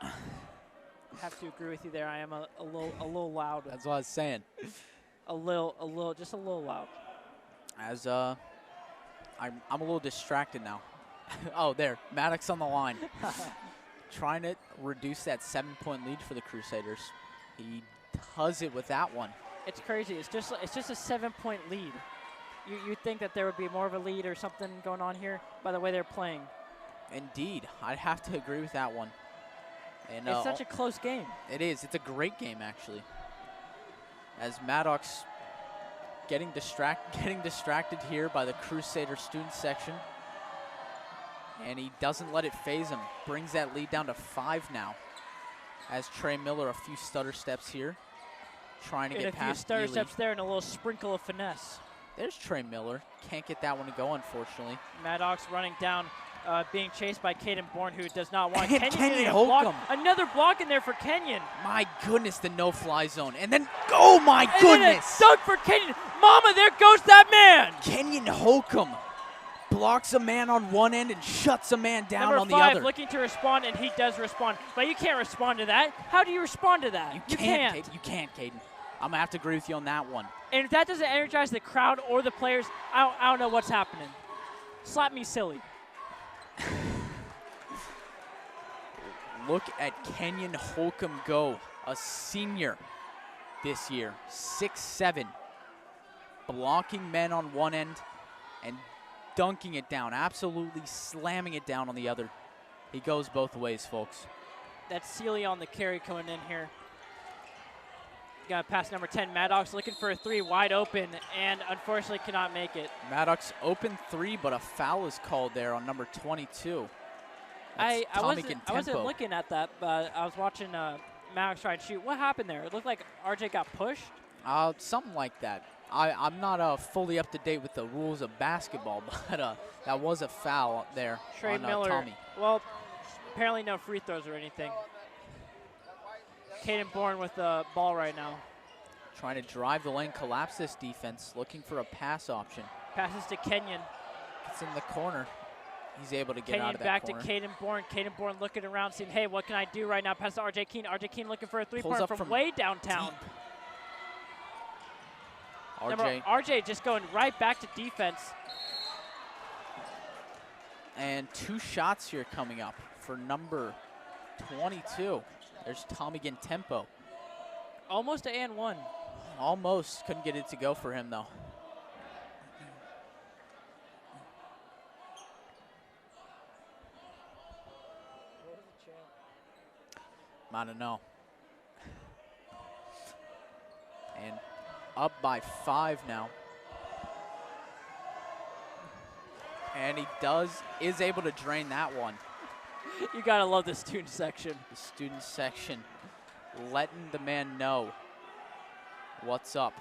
I have to agree with you there. I am a little loud. That's what I was saying. Just a little loud. As I'm a little distracted now. Oh, there, Maddox on the line. Trying to reduce that 7-point lead for the Crusaders. He does it with that one. It's crazy. It's just a 7-point lead. You'd think that there would be more of a lead or something going on here by the way they're playing. Indeed, I'd have to agree with that one. And It's such a close game. it is. It's a great game, actually. As Maddox getting distracted here by the Crusader student section. And he doesn't let it phase him. Brings that lead down to 5 now. As Trey Miller, a few stutter steps here. Trying to And get a few past stutter Ely. steps there and a little sprinkle of finesse. There's Trey Miller. Can't get that one to go, unfortunately. Maddox running down, being chased by Caden Bourne, who does not want And Kenyon Kenyon getting a block. Holcomb. Another block in there for Kenyon. My goodness, the no-fly zone. And then, oh my And then a goodness! dunk for Kenyon. Mama, there goes that man. Kenyon Holcomb blocks a man on one end and shuts a man down Number on the 5 other. looking to respond, and he does respond. But you can't respond to that. How do you respond to that? You can't, Caden. You can't, Caden. I'm going to have to agree with you on that one. And if that doesn't energize the crowd or the players, I don't know what's happening. Slap me silly. Look at Kenyon Holcomb go, a senior this year, 6'7", blocking men on one end and dunking it down, absolutely slamming it down on the other. He goes both ways, folks. That's Sealy on the carry coming in here. Got to pass number 10, Maddox looking for a 3 wide open and unfortunately cannot make it. Maddox open 3, but a foul is called there on number 22. I Tommy wasn't Contempo. looking at that, but I was watching Maddox try and shoot. What happened there? It looked like RJ got pushed. Something like that. I'm not fully up to date with the rules of basketball, but that was a foul there Trey on Miller. Tommy. Well, apparently no free throws or anything. Caden Bourne with the ball right now. Trying to drive the lane, collapse this defense, looking for a pass option. Passes to Kenyon. It's in the corner. He's able to get Kenyon out of that back corner. to Caden Bourne. Caden Bourne looking around, saying, hey, what can I do right now? Pass to RJ Keene. RJ Keene looking for a three-pointer up from from way downtown. RJ. RJ just going right back to defense. And 2 shots here coming up for number 22. There's Tommy Contempo. Almost a and 1. Almost couldn't get it to go for him, though. I don't know. And up by 5 now. And he is able to drain that one. You got to love the student section. The student section letting the man know What's up?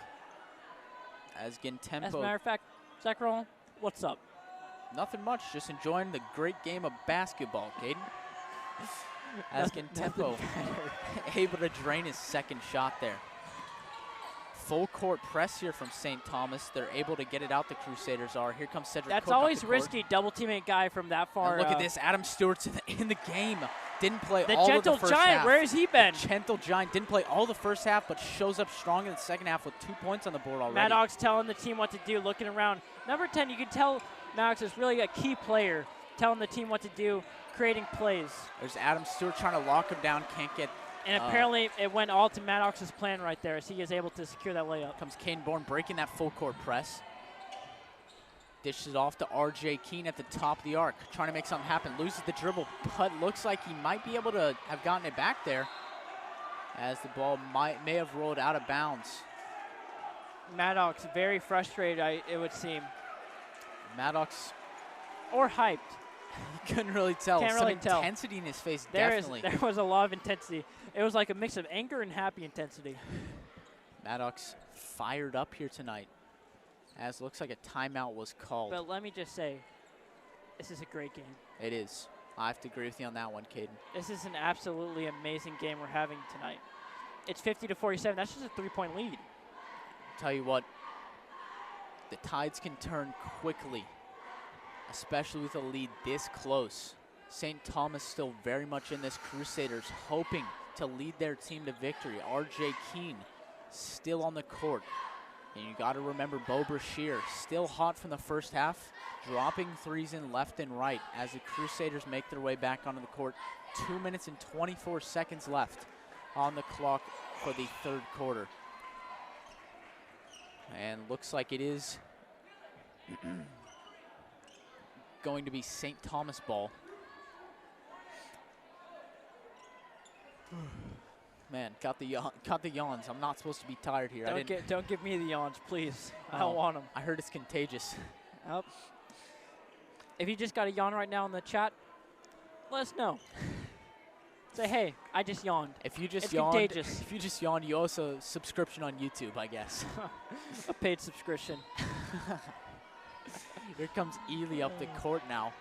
As again, As a tempo. matter of fact, Zach Roll, what's up? Nothing much, just enjoying the great game of basketball, Caden. As again, tempo able to drain his second shot there. Full court press here from St. Thomas. They're able to get it out, the Crusaders are. Here comes Cedric That's Cook up always the court. risky, double teaming a guy from that far. And look at this, Adam Stewart's in the game. Didn't play The all gentle of the first giant, half. where has he been? Gentle Giant didn't play all the first half, but shows up strong in the second half with 2 points on the board already. Maddox telling the team what to do, looking around. Number 10, you can tell Maddox is really a key player, telling the team what to do, creating plays. There's Adam Stewart trying to lock him down, can't get. And apparently it went all to Maddox's plan right there as he is able to secure that layup. Comes Caden Bourne breaking that full court press. Dishes it off to R.J. Keene at the top of the arc, trying to make something happen. Loses the dribble, but looks like he might be able to have gotten it back there as the ball may have rolled out of bounds. Maddox very frustrated, it would seem. Maddox, Or hyped. you couldn't really tell. Can't Some really tell. intensity in his face, There definitely. was a lot of intensity. It was like a mix of anger and happy intensity. Maddox fired up here tonight, as looks like a timeout was called. But let me just say, this is a great game. It is. I have to agree with you on that one, Caden. This is an absolutely amazing game we're having tonight. It's 50-47. That's just a 3-point lead. Tell you what, the tides can turn quickly, especially with a lead this close. St. Thomas still very much in this. Crusaders hoping to lead their team to victory. R.J. Keene still on the court. And you got to remember Bo Brashear, still hot from the first half, dropping threes in left and right as the Crusaders make their way back onto the court. 2 minutes and 24 seconds left on the clock for the third quarter. And looks like it is going to be St. Thomas ball. Man, got the yawns. I'm not supposed to be tired here. Don't give me the yawns, please. I Oh, don't want them. I heard it's contagious. Yep. If you just got a yawn right now in the chat, let us know. Say, hey, I just yawned. If you just It's yawned, contagious. if you just yawned, you also subscription on YouTube, I guess. A paid subscription. Here comes Ely up the court now,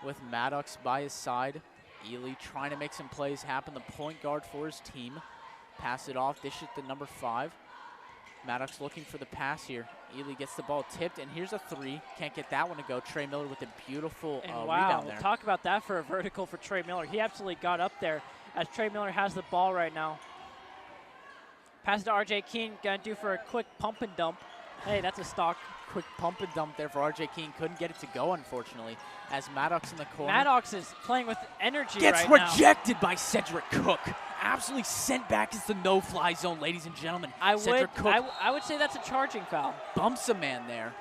with Maddox by his side. Ely trying to make some plays happen. The point guard for his team. Pass it off. Dish it to number 5. Maddox looking for the pass here. Ely gets the ball tipped, and here's a 3. Can't get that one to go. Trey Miller with a beautiful And rebound wow, there. talk about that for a vertical for Trey Miller. He absolutely got up there as Trey Miller has the ball right now. Pass it to R.J. Keene, gonna do for a quick pump and dump. Hey, that's a stock. Quick pump and dump there for R.J. Keene. Couldn't get it to go, unfortunately, as Maddox in the corner. Maddox is playing with energy Gets right now. rejected by Cedric Cook. Absolutely sent back into the no-fly zone, ladies and gentlemen. Cedric Cook I would say that's a charging foul. bumps a man there.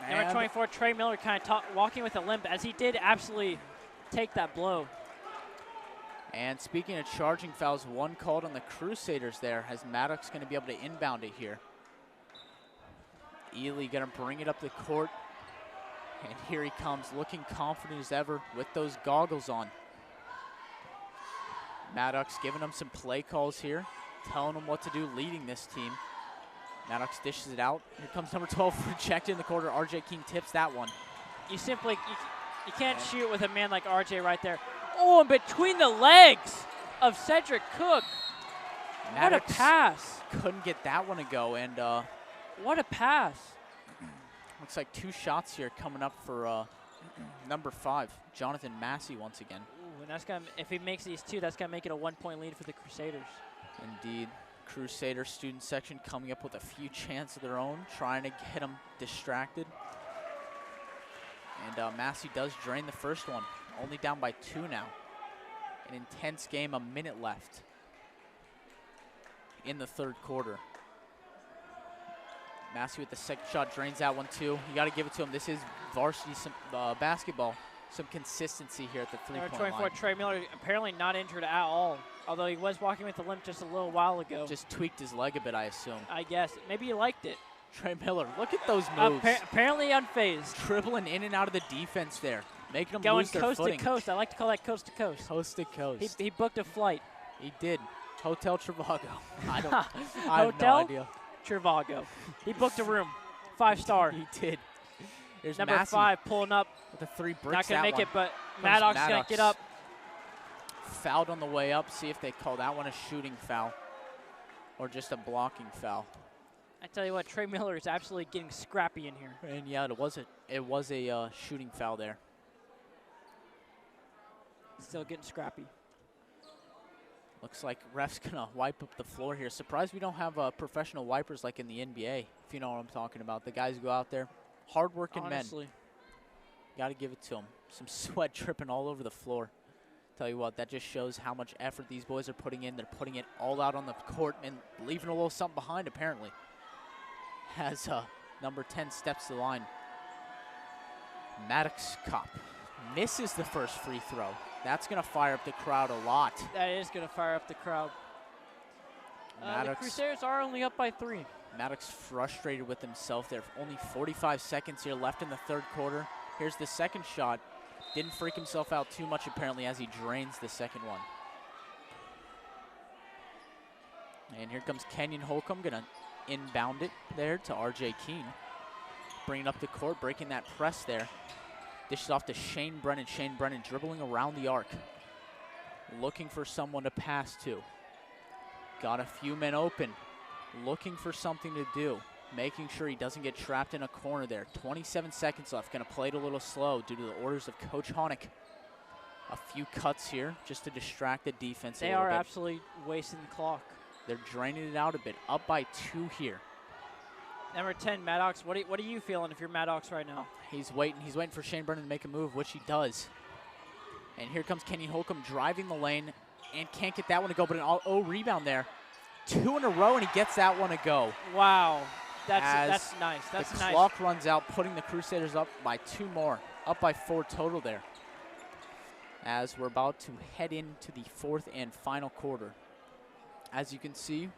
Number And 24, Trey Miller, kind of walking with a limp, as he did absolutely take that blow. And speaking of charging fouls, one called on the Crusaders there, as Maddox going to be able to inbound it here. Ely going to bring it up the court. And here he comes, looking confident as ever with those goggles on. Maddox giving him some play calls here, telling him what to do, leading this team. Maddox dishes it out. Here comes number 12, rejected in the quarter. R.J. Keene tips that one. You simply, you can't shoot with a man like R.J. right there. Oh, and between the legs of Cedric Cook. Maddox What a pass. couldn't get that one to go, and What a pass. looks like 2 shots here coming up for number 5, Jonathan Massey once again. Ooh, and that's gonna, if he makes these 2, that's going to make it a 1-point lead for the Crusaders. Indeed. Crusader student section coming up with a few chances of their own, trying to get them distracted. And Massey does drain the first one, only down by 2 now. An intense game, a minute left in the third quarter. Massey with the second shot, drains that one too. You got to give it to him. This is varsity basketball. Some consistency here at the Number three-point 24, line. Trey Miller, apparently not injured at all, although he was walking with a limp just a little while ago. Just tweaked his leg a bit, I assume. I guess. Maybe he liked it. Trey Miller, look at those moves. Apparently unfazed. Dribbling in and out of the defense there, making them Going lose their coast footing. to coast. I like to call that coast to coast. Coast to coast. He booked a flight. He did. Hotel Trivago. I have no Hotel? idea. Trivago. He booked a room. 5-star. He did. There's Number Massey 5 pulling up. with the 3 bricks. Not going to that make it, one. but Maddox going to get up. Fouled on the way up. See if they call that one a shooting foul or just a blocking foul. I tell you what, Trey Miller is absolutely getting scrappy in here. And yeah, it was a shooting foul there. Still getting scrappy. Looks like ref's gonna wipe up the floor here. Surprised we don't have professional wipers like in the NBA, if you know what I'm talking about. The guys go out there, hard-working men. Honestly. Got to give it to them. Some sweat dripping all over the floor. Tell you what, that just shows how much effort these boys are putting in. They're putting it all out on the court and leaving a little something behind, apparently. As number 10 steps to the line. Maddox Kopp misses the first free throw. That's going to fire up the crowd a lot. That is going to fire up the crowd. The Crusaders are only up by 3. Maddox frustrated with himself there. Only 45 seconds here left in the third quarter. Here's the second shot. Didn't freak himself out too much, apparently, as he drains the second one. And here comes Kenyon Holcomb, going to inbound it there to R.J. Keene. Bringing up the court, breaking that press there. Dishes off to Shane Brennan. Shane Brennan dribbling around the arc. Looking for someone to pass to. Got a few men open. Looking for something to do. Making sure he doesn't get trapped in a corner there. 27 seconds left. Going to play it a little slow due to the orders of Coach Honeck. A few cuts here just to distract the defense a little bit. They are absolutely wasting the clock. They're draining it out a bit. Up by 2 here. Number 10, Maddox. What are you feeling if you're Maddox right now? He's waiting. He's waiting for Shane Brennan to make a move, which he does. And here comes Kenyon Holcomb driving the lane and can't get that one to go, but an rebound there. 2 in a row, and he gets that one to go. Wow. That's nice. That's the nice. The clock runs out, putting the Crusaders up by 2 more. Up by 4 total there. As we're about to head into the 4th and final quarter. As you can see,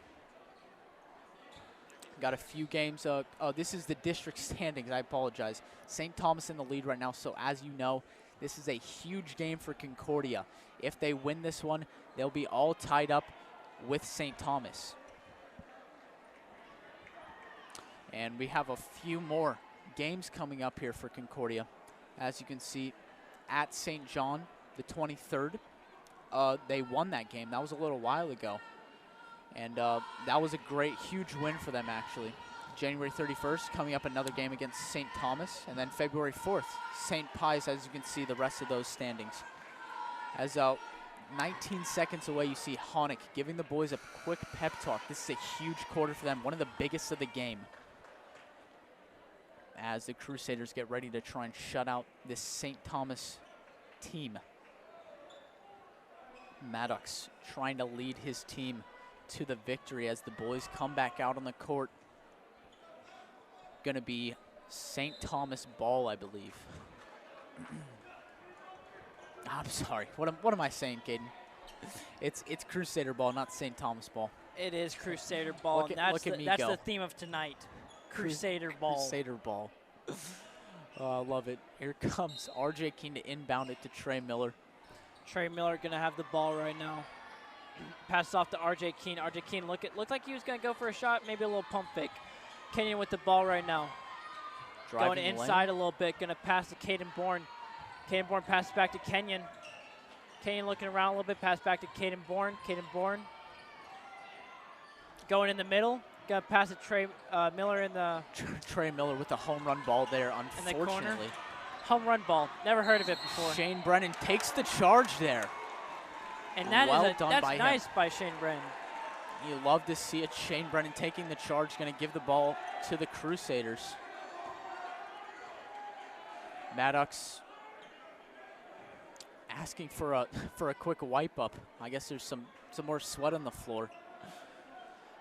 got a few games. This is the district standings. I apologize. St. Thomas in the lead right now. So as you know, this is a huge game for Concordia. If they win this one, they'll be all tied up with St. Thomas. And we have a few more games coming up here for Concordia. As you can see, at St. John, the 23rd, they won that game. That was a little while ago. And that was a great, huge win for them, actually. January 31st, coming up another game against St. Thomas. And then February 4th, St. Pius, as you can see, the rest of those standings. As 19 seconds away, you see Honeck giving the boys a quick pep talk. This is a huge quarter for them, one of the biggest of the game. As the Crusaders get ready to try and shut out this St. Thomas team. Maddox trying to lead his team to the victory as the boys come back out on the court. Going to be St. Thomas ball, I believe. I'm sorry. What am I saying, Caden? It's Crusader ball, not St. Thomas ball. It is Crusader ball. That's the theme of tonight. Crusader ball. Crusader ball. I love it. Here comes R.J. Keene to inbound it to Trey Miller. Trey Miller going to have the ball right now. Passes off to R.J. Keene. R.J. Keene looked like he was going to go for a shot, maybe a little pump fake. Kenyon with the ball right now. Going inside a little bit. Going to pass to Caden Bourne. Caden Bourne passes back to Kenyon. Kenyon looking around a little bit. Pass back to Caden Bourne. Caden Bourne. Going in the middle. Going to pass to Trey Miller in the... Trey Miller with the home run ball there, unfortunately. In the corner. Home run ball. Never heard of it before. Shane Brennan takes the charge there. And that's nice by Shane Brennan. You love to see it. Shane Brennan taking the charge, going to give the ball to the Crusaders. Maddox asking for a quick wipe up. I guess there's some more sweat on the floor.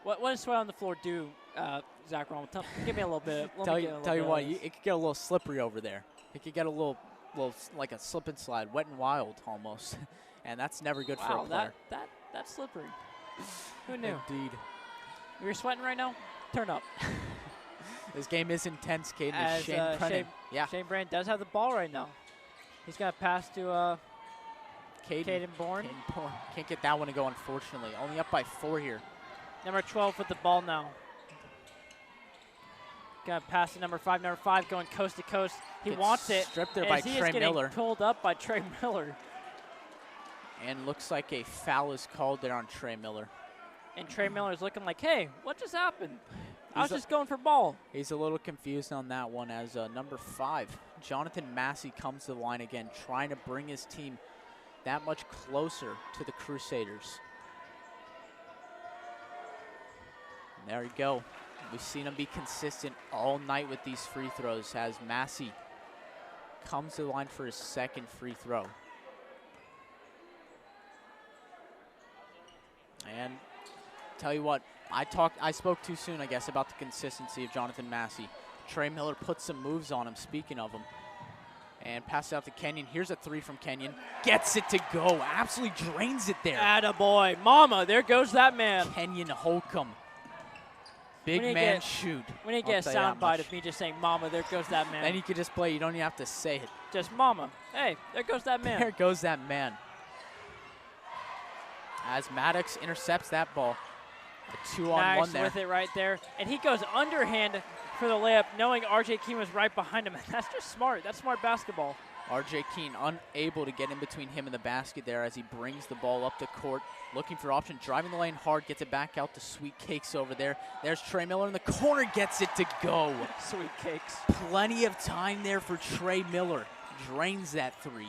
What does sweat on the floor do, Zach Rommel? Give me a little bit. Tell you what, it could get a little slippery over there. It could get a little like a slip and slide, wet and wild almost, and that's never good for a player. That's slippery. Who knew? Indeed. You're sweating right now? Turn up. This game is intense, Caden. Shane Brennan does have the ball right now. He's got to pass to Caden Bourne. Caden Bourne. Can't get that one to go, unfortunately. Only up by 4 here. Number 12 with the ball now. Gonna pass to number 5. Number 5 going coast to coast. He Gets wants it. stripped there by He Trey is getting Miller. pulled up by Trey Miller. And looks like a foul is called there on Trey Miller. And Trey Miller is looking like, hey, what just happened? I was He's just going for ball. He's a little confused on that one as number 5, Jonathan Massey, comes to the line again, trying to bring his team that much closer to the Crusaders. And there you go. We've seen him be consistent all night with these free throws as Massey comes to the line for his 2nd free throw. And tell you what, I spoke too soon, I guess, about the consistency of Jonathan Massey. Trey Miller put some moves on him, speaking of him. And passes out to Kenyon. Here's a 3 from Kenyon. Gets it to go. Absolutely drains it there. Attaboy. Mama, there goes that man. Kenyon Holcomb. Big When you man get- shoot. We need to I'll get a tell you that soundbite much. of me just saying, Mama, there goes that man. Then you could just play. You don't even have to say it. Just Mama. Hey, there goes that man. There goes that man. As Maddox intercepts that ball. A 2-on-1 Nice there. with it right there. And he goes underhand for the layup, knowing RJ Keene was right behind him. And that's just smart. That's smart basketball. RJ Keene unable to get in between him and the basket there as he brings the ball up the court. Looking for option, driving the lane hard, gets it back out to Sweet Cakes over there. There's Trey Miller in the corner, gets it to go. Sweet cakes. Plenty of time there for Trey Miller. Drains that 3.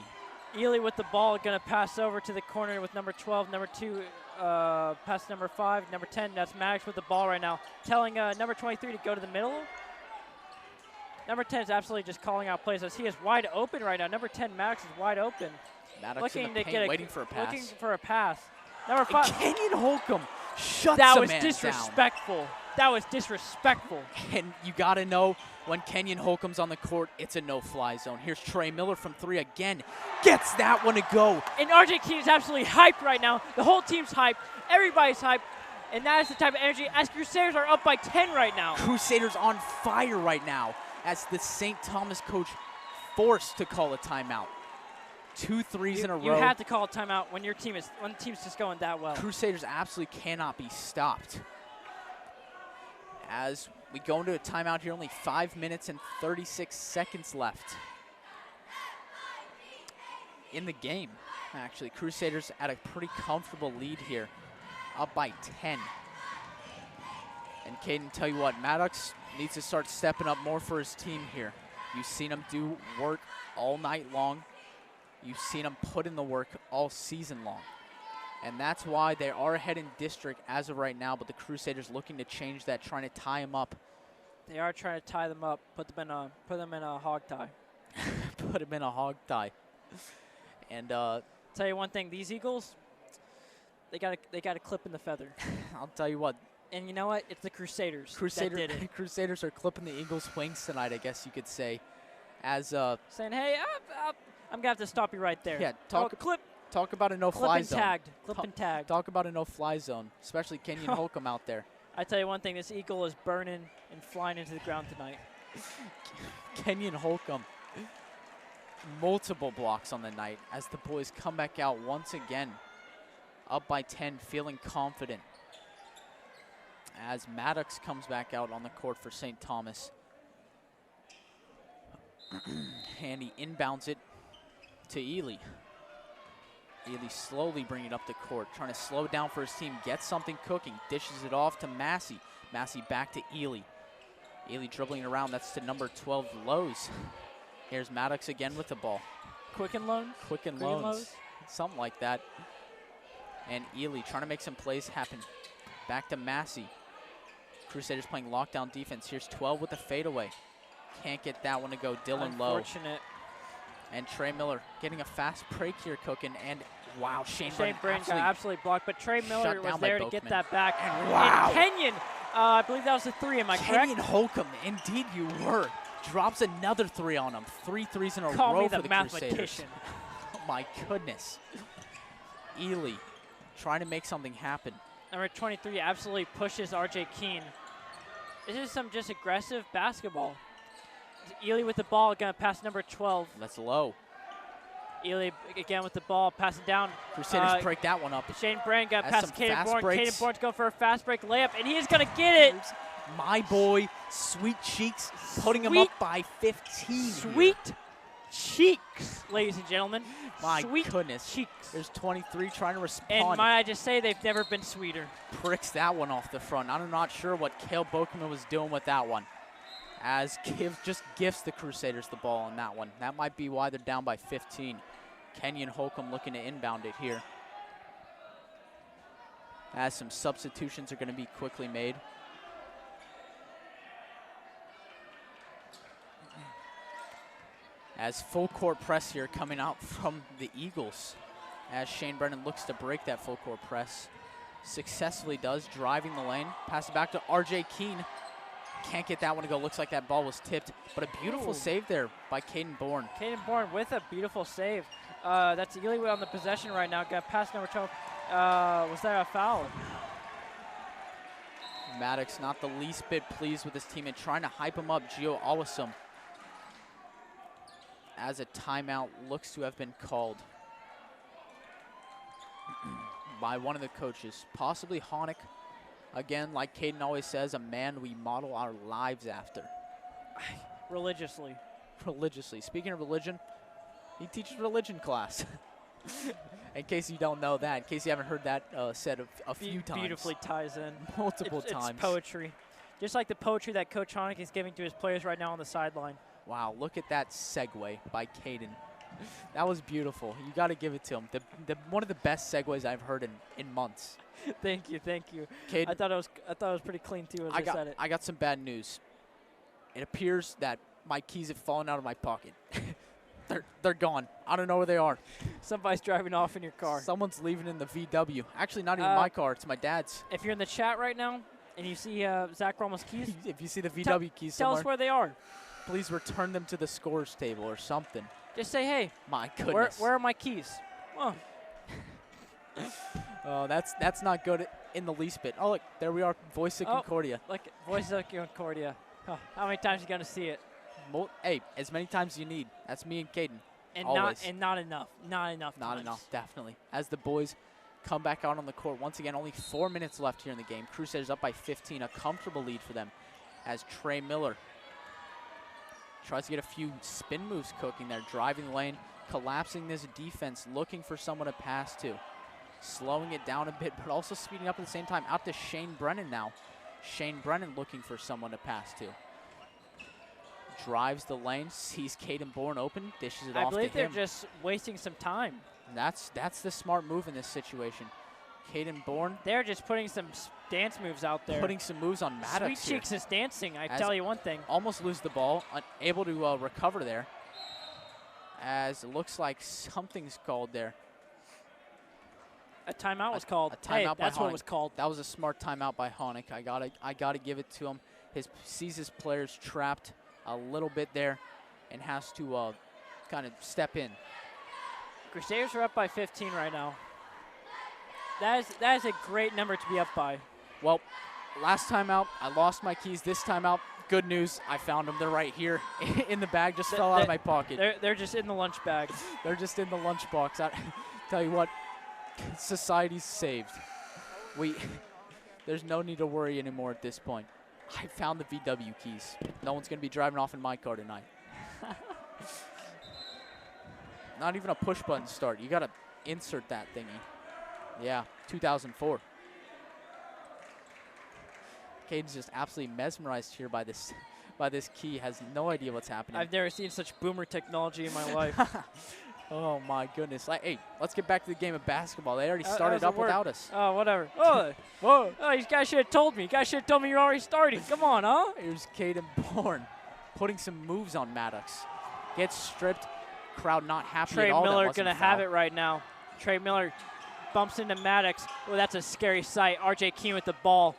Ely with the ball, going to pass over to the corner with number 12, number 2, pass number 5, number 10. That's Maddox with the ball right now, telling number 23 to go to the middle. Number 10 is absolutely just calling out plays as he is wide open right now. Number 10, Maddox, is wide open. Maddox Looking in the to paint, get a, waiting for a pass. Looking for a pass. Number And 5. Kenyon Holcomb shuts That a was man disrespectful. That was disrespectful. down. And you got to know, when Kenyon Holcomb's on the court, it's a no-fly zone. Here's Trey Miller from 3 again. Gets that one to go. And RJ Keene is absolutely hyped right now. The whole team's hyped. Everybody's hyped. And that is the type of energy as Crusaders are up by 10 right now. Crusaders on fire right now as the St. Thomas coach forced to call a timeout. 2 threes in a row. You have to call a timeout when the team's just going that well. Crusaders absolutely cannot be stopped. As we go into a timeout here, only 5 minutes and 36 seconds left in the game. Actually, Crusaders at a pretty comfortable lead here, up by 10. And Caden, tell you what, Maddox needs to start stepping up more for his team here. You've seen him do work all night long. You've seen him put in the work all season long. And that's why they are ahead in district as of right now, but the Crusaders looking to change that, trying to tie him up. They are trying to tie them up, put them in a hog tie. Put him in a hog tie. And Tell you one thing, these Eagles, they got a clip in the feather. I'll tell you what, And you know what? It's the Crusaders that did it. Crusaders are clipping the Eagles' wings tonight, I guess you could say. As Saying, hey, I'm going to have to stop you right there. Yeah, talk about a Clip no-fly and zone. tagged. Clip and tagged. Talk about a no-fly zone, especially Kenyon Holcomb out there. I tell you one thing, this eagle is burning and flying into the ground tonight. Kenyon Holcomb, multiple blocks on the night as the boys come back out once again, up by 10, feeling confident. As Maddox comes back out on the court for St. Thomas. And he inbounds it to Ely. Ely slowly bringing it up the court, trying to slow it down for his team, get something cooking, dishes it off to Massey. Massey back to Ely. Ely dribbling around, that's to number 12, Lowe's. Here's Maddox again with the ball. Quicken loan? Quicken Green Loans, Lowe's? something like that. And Ely trying to make some plays happen. Back to Massey. Crusaders playing lockdown defense. Here's 12 with the fadeaway. Can't get that one to go. Dylan Lowe. Unfortunate. And Trey Miller getting a fast break here cooking. And wow, Shane Brain Brennan got absolutely blocked, but Trey Miller shut was down by there to get Boakman. that back. And wow. Kenyon, I believe that was a 3, am I Kenyon correct? Holcomb, indeed you were. Drops another 3 on him. 3 threes in a Call row me for the the Crusaders. mathematician. Oh my goodness. Ely trying to make something happen. Number 23 absolutely pushes RJ Keene. This is some just aggressive basketball. Ely with the ball, gonna pass number 12. That's Low. Ely again with the ball, pass it down. Crusaders break that one up. Shane Brennan got Has past some Caden fast Bourne. breaks. Caden Bourne's going for a fast break layup, and he's going to get it. My boy, Sweet Cheeks, putting him Sweet- up by 15. here. Sweet cheeks, ladies and gentlemen. My Sweet goodness. cheeks. There's 23 trying to And respond. might I just say, they've never been sweeter. Pricks that one off the front. I'm not sure what Cale Bokeman was doing with that one. As just gifts the Crusaders the ball on that one. That might be why they're down by 15. Kenyon Holcomb looking to inbound it here. As some substitutions are going to be quickly made. As full court press here coming out from the Eagles. As Shane Brennan looks to break that full court press. Successfully does, driving the lane. Pass it back to R.J. Keene. Can't get that one to go. Looks like that ball was tipped. But a beautiful Ooh. save there by Caden Bourne. Caden Bourne with a beautiful save. That's Ely on the possession right now. Got past number 12. Was there a foul? Maddox not the least bit pleased with his teammate, trying to hype him up. Gio Awesome. As a timeout looks to have been called by one of the coaches, possibly Honig. Again, like Caden always says, a man we model our lives after. Religiously. Religiously. Speaking of religion, he teaches religion class. In case you don't know that, in case you haven't heard that said a few times. Beautifully ties in. Multiple times. It's poetry. Just like the poetry that Coach Honig is giving to his players right now on the sideline. Wow, look at that segue by Caden. That was beautiful. You got to give it to him. One of the best segues I've heard in months. Thank you. Caden, I thought it was pretty clean too as I said it. I got some bad news. It appears that my keys have fallen out of my pocket. They're gone. I don't know where they are. Somebody's driving off in your car. Someone's leaving in the VW. Actually, not even my car. It's my dad's. If you're in the chat right now and you see Zach Ramos' keys, If you see the VW keys tell somewhere, us where they are. please return them to the scores table or something. Just say, hey, My goodness. where are my keys? Oh, Oh, that's not good in the least bit. Oh, look, there we are. Voice of Oh. Concordia. look, Voices of Concordia. Huh, how many times are you going to see it? Hey, as many times as you need. That's me and Caden. And Always. not enough. Not enough Not times. enough, definitely. As the boys come back out on the court. Once again, only 4 minutes left here in the game. Crusaders up by 15, a comfortable lead for them. As Trey Miller tries to get a few spin moves cooking there, driving the lane, collapsing this defense, looking for someone to pass to. Slowing it down a bit, but also speeding up at the same time. Out to Shane Brennan now. Shane Brennan looking for someone to pass to. Drives the lane, sees Caden Bourne open, dishes it I off to believe they're him. just wasting some time. And that's the smart move in this situation. Caden Bourne They're just putting some dance moves out there. putting some moves on Maddox Sweet here. Cheeks is dancing, I As- tell you one thing. Almost lose the ball, unable to recover there. As it looks like something's called there. A timeout was called. A timeout Hey, by that's what Honig. it was called. That was a smart timeout by Honig. I gotta give it to him. Sees his players trapped a little bit there, and has to kind of step in. Crusaders are up by 15 right now. That is a great number to be up by. Well, last time out, I lost my keys. This time out, good news, I found them. They're right here in the bag. Just fell out of my pocket. They're just in the lunch bag. They're just in the lunchbox. Tell you what, society's saved. There's no need to worry anymore at this point. I found the VW keys. No one's going to be driving off in my car tonight. Not even a push button start. You got to insert that thingy. Yeah, 2004. Caden's just absolutely mesmerized here by this key. Has no idea what's happening. I've never seen such boomer technology in my life. Oh my goodness. Hey, let's get back to the game of basketball. They already That started was a up word. without us. Oh, whatever. Oh, Whoa. you guys should have told me. You guys should have told me you're already starting. Come on, huh? Here's Caden Bourne putting some moves on Maddox. Gets stripped. Crowd not happy Trey at all. Miller gonna have it right now. Trey Miller bumps into Maddox. Oh, that's a scary sight. R.J. Keene with the ball.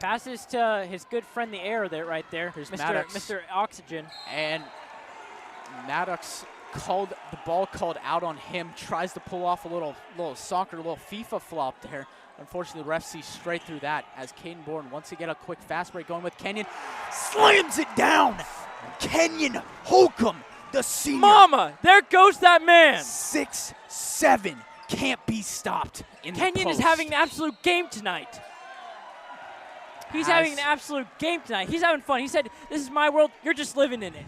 Passes to his good friend, the air there, right there. Here's Maddox. Mr. Oxygen. And Maddox called the ball called out on him. Tries to pull off a little soccer, little FIFA flop there. Unfortunately, the ref sees straight through that as Caden Bourne wants to get a quick fast break going with Kenyon. Slams it down. Kenyon Holcomb the senior. Mama, there goes that man. 6'7", can't be stopped in the Kenyon is post. having an absolute game tonight. He's having an absolute game tonight. He's having fun. He said, "This is my world. You're just living in it."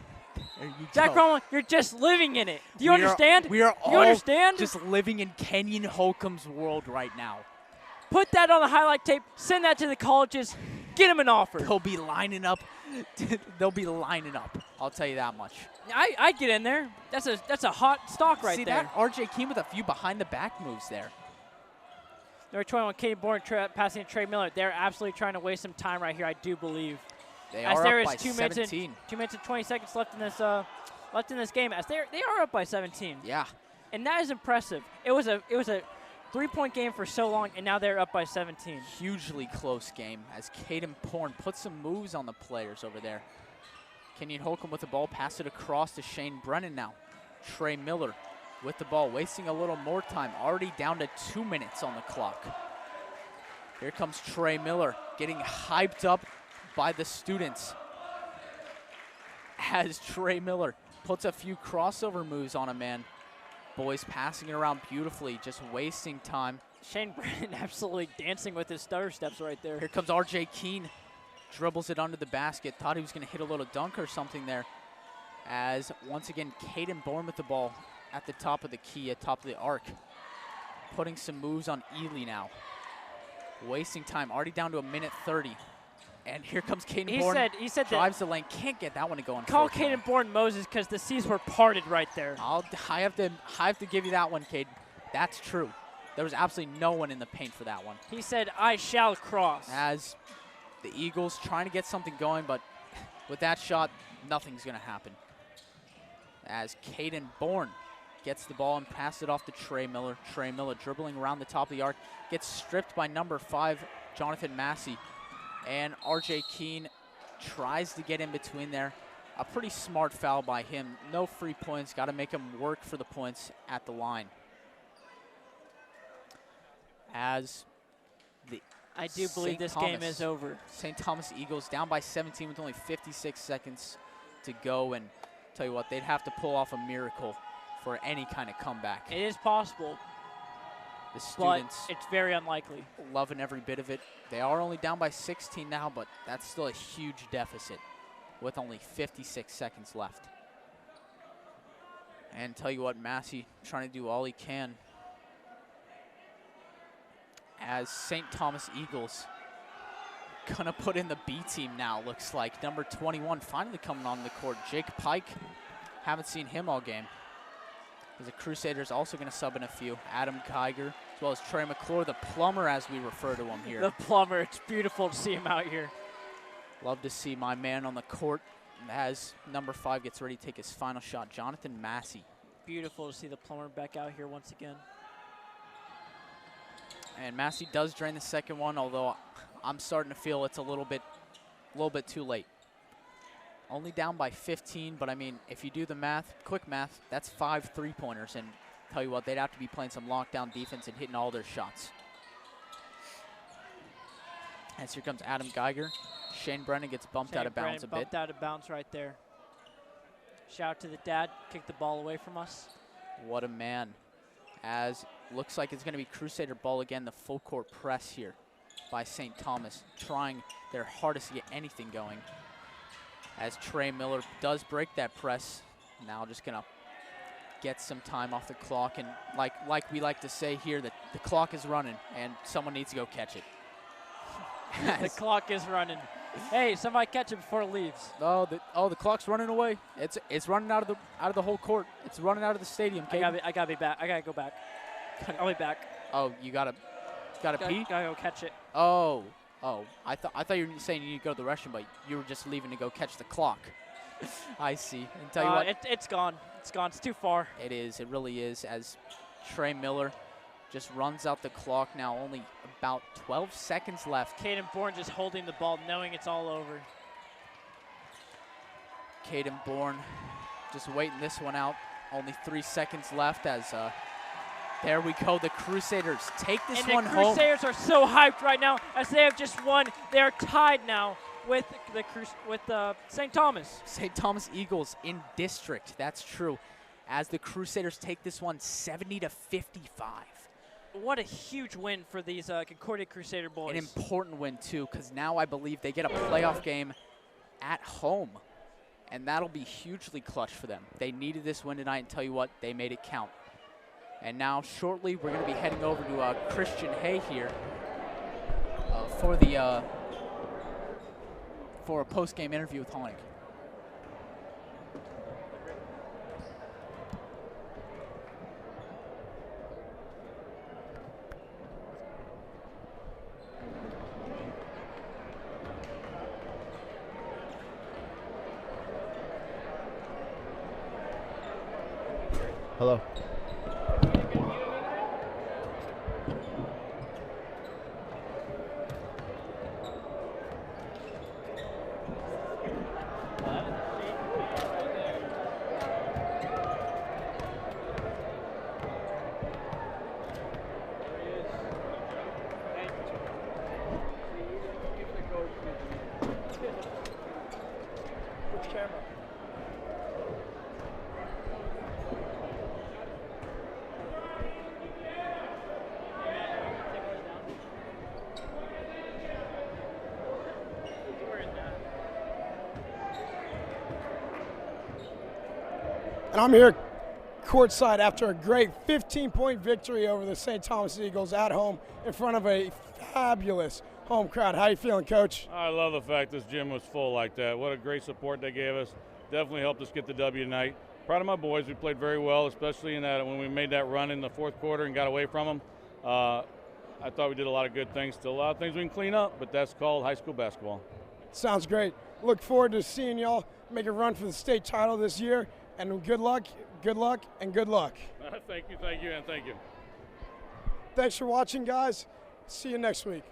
There you Zach go. Rommel, you're just living in it. Do you We understand? We are you all understand? just living in Kenyon Holcomb's world right now. Put that on the highlight tape. Send that to the colleges. Get him an offer. They'll be lining up. They'll be lining up. I'll tell you that much. I get in there. That's a hot stock right See there. that? RJ Keene with a few behind-the-back moves there. Number 21, Kaden Bourne passing to Trey Miller. They're absolutely trying to waste some time right here, I do believe. They As are there up is by 2 17. minutes and 20 seconds left in this game. As they are up by 17. Yeah. And that is impressive. It was a 3-point game for so long, and now they're up by 17. Hugely close game as Caden Bourne puts some moves on the players over there. Kenyon Holcomb with the ball, pass it across to Shane Brennan now. Trey Miller with the ball, wasting a little more time, already down to 2 minutes on the clock. Here comes Trey Miller getting hyped up by the students as Trey Miller puts a few crossover moves on a man. Boys passing it around beautifully, just wasting time. Shane Brennan absolutely dancing with his stutter steps right there. Here comes RJ Keene, dribbles it under the basket. Thought he was going to hit a little dunk or something there. As once again, Caden Bourne with the ball at the top of the key, at top of the arc. Putting some moves on Ely now. Wasting time, already down to 1:30. And here comes Caden Bourne. He said drives the lane, can't get that one to go. Call Caden Bourne Moses because the seas were parted right there. I have to give you that one, Caden. That's true. There was absolutely no one in the paint for that one. He said, "I shall cross." As the Eagles trying to get something going, but with that shot, nothing's going to happen. As Caden Bourne gets the ball and passes it off to Trey Miller. Trey Miller dribbling around the top of the arc, gets stripped by number 5, Jonathan Massey. And RJ Keene tries to get in between there. A pretty smart foul by him. No free points, got to make him work for the points at the line. As I do believe St. this Thomas, game is over. St. Thomas Eagles down by 17 with only 56 seconds to go. And tell you what, they'd have to pull off a miracle for any kind of comeback. It is possible, The students but it's very unlikely. loving every bit of it. They are only down by 16 now, but that's still a huge deficit with only 56 seconds left. And tell you what, Massey trying to do all he can as St. Thomas Eagles gonna put in the B team now, looks like. Number 21 finally coming on the court, Jake Pike. Haven't seen him all game. The Crusaders also going to sub in a few. Adam Geiger, as well as Trey McClure, the plumber, as we refer to him here. The plumber. It's beautiful to see him out here. Love to see my man on the court as number 5 gets ready to take his final shot, Jonathan Massey. Beautiful to see the plumber back out here once again. And Massey does drain the second one, although I'm starting to feel it's a little bit too late. Only down by 15, but I mean, if you do the math, quick math, that's 5 3-pointers, and tell you what, they'd have to be playing some lockdown defense and hitting all their shots. As here comes Adam Geiger. Shane Brennan gets bumped out of bounds a bit. Bumped out of bounds right there. Shout out to the dad, kicked the ball away from us. What a man. As looks like it's going to be Crusader ball again, the full court press here by St. Thomas, trying their hardest to get anything going. As Trey Miller does break that press, now just going to get some time off the clock. And like we like to say here, that the clock is running and someone needs to go catch it. The clock is running. Hey, somebody catch it before it leaves. Oh, the clock's running away. It's running out of the whole court. It's running out of the stadium. I gotta be back. I gotta go back. I'll be back. Oh, you gotta pee? Gotta go catch it. Oh, I thought you were saying you need to go to the restroom, but you were just leaving to go catch the clock. I see. And tell you what, it's gone. It's gone. It's too far. it is. It really is. As Trey Miller just runs out the clock now, only about 12 seconds left. Caden Bourne just holding the ball, knowing it's all over. Caden Bourne just waiting this one out. Only 3 seconds left as there we go. The Crusaders take this one home. And the Crusaders are so hyped right now as they have just won. They are tied now with St. Thomas. St. Thomas Eagles in district. That's true. As the Crusaders take this one 70-55. What a huge win for these Concordia Crusader boys. An important win, too, because now I believe they get a playoff game at home. And that'll be hugely clutch for them. They needed this win tonight, and tell you what, they made it count. And now, shortly, we're going to be heading over to Christian Hay here for a post-game interview with Honig. Hello. And I'm here courtside after a great 15-point victory over the St. Thomas Eagles at home in front of a fabulous home crowd. How you feeling, Coach? I love the fact this gym was full like that. What a great support they gave us. Definitely helped us get the W tonight. Proud of my boys. We played very well, especially in that when we made that run in the fourth quarter and got away from them. I thought we did a lot of good things. Still a lot of things we can clean up, but that's called high school basketball. Sounds great. Look forward to seeing y'all make a run for the state title this year. And good luck, and good luck. Thank you, and thank you. Thanks for watching, guys. See you next week.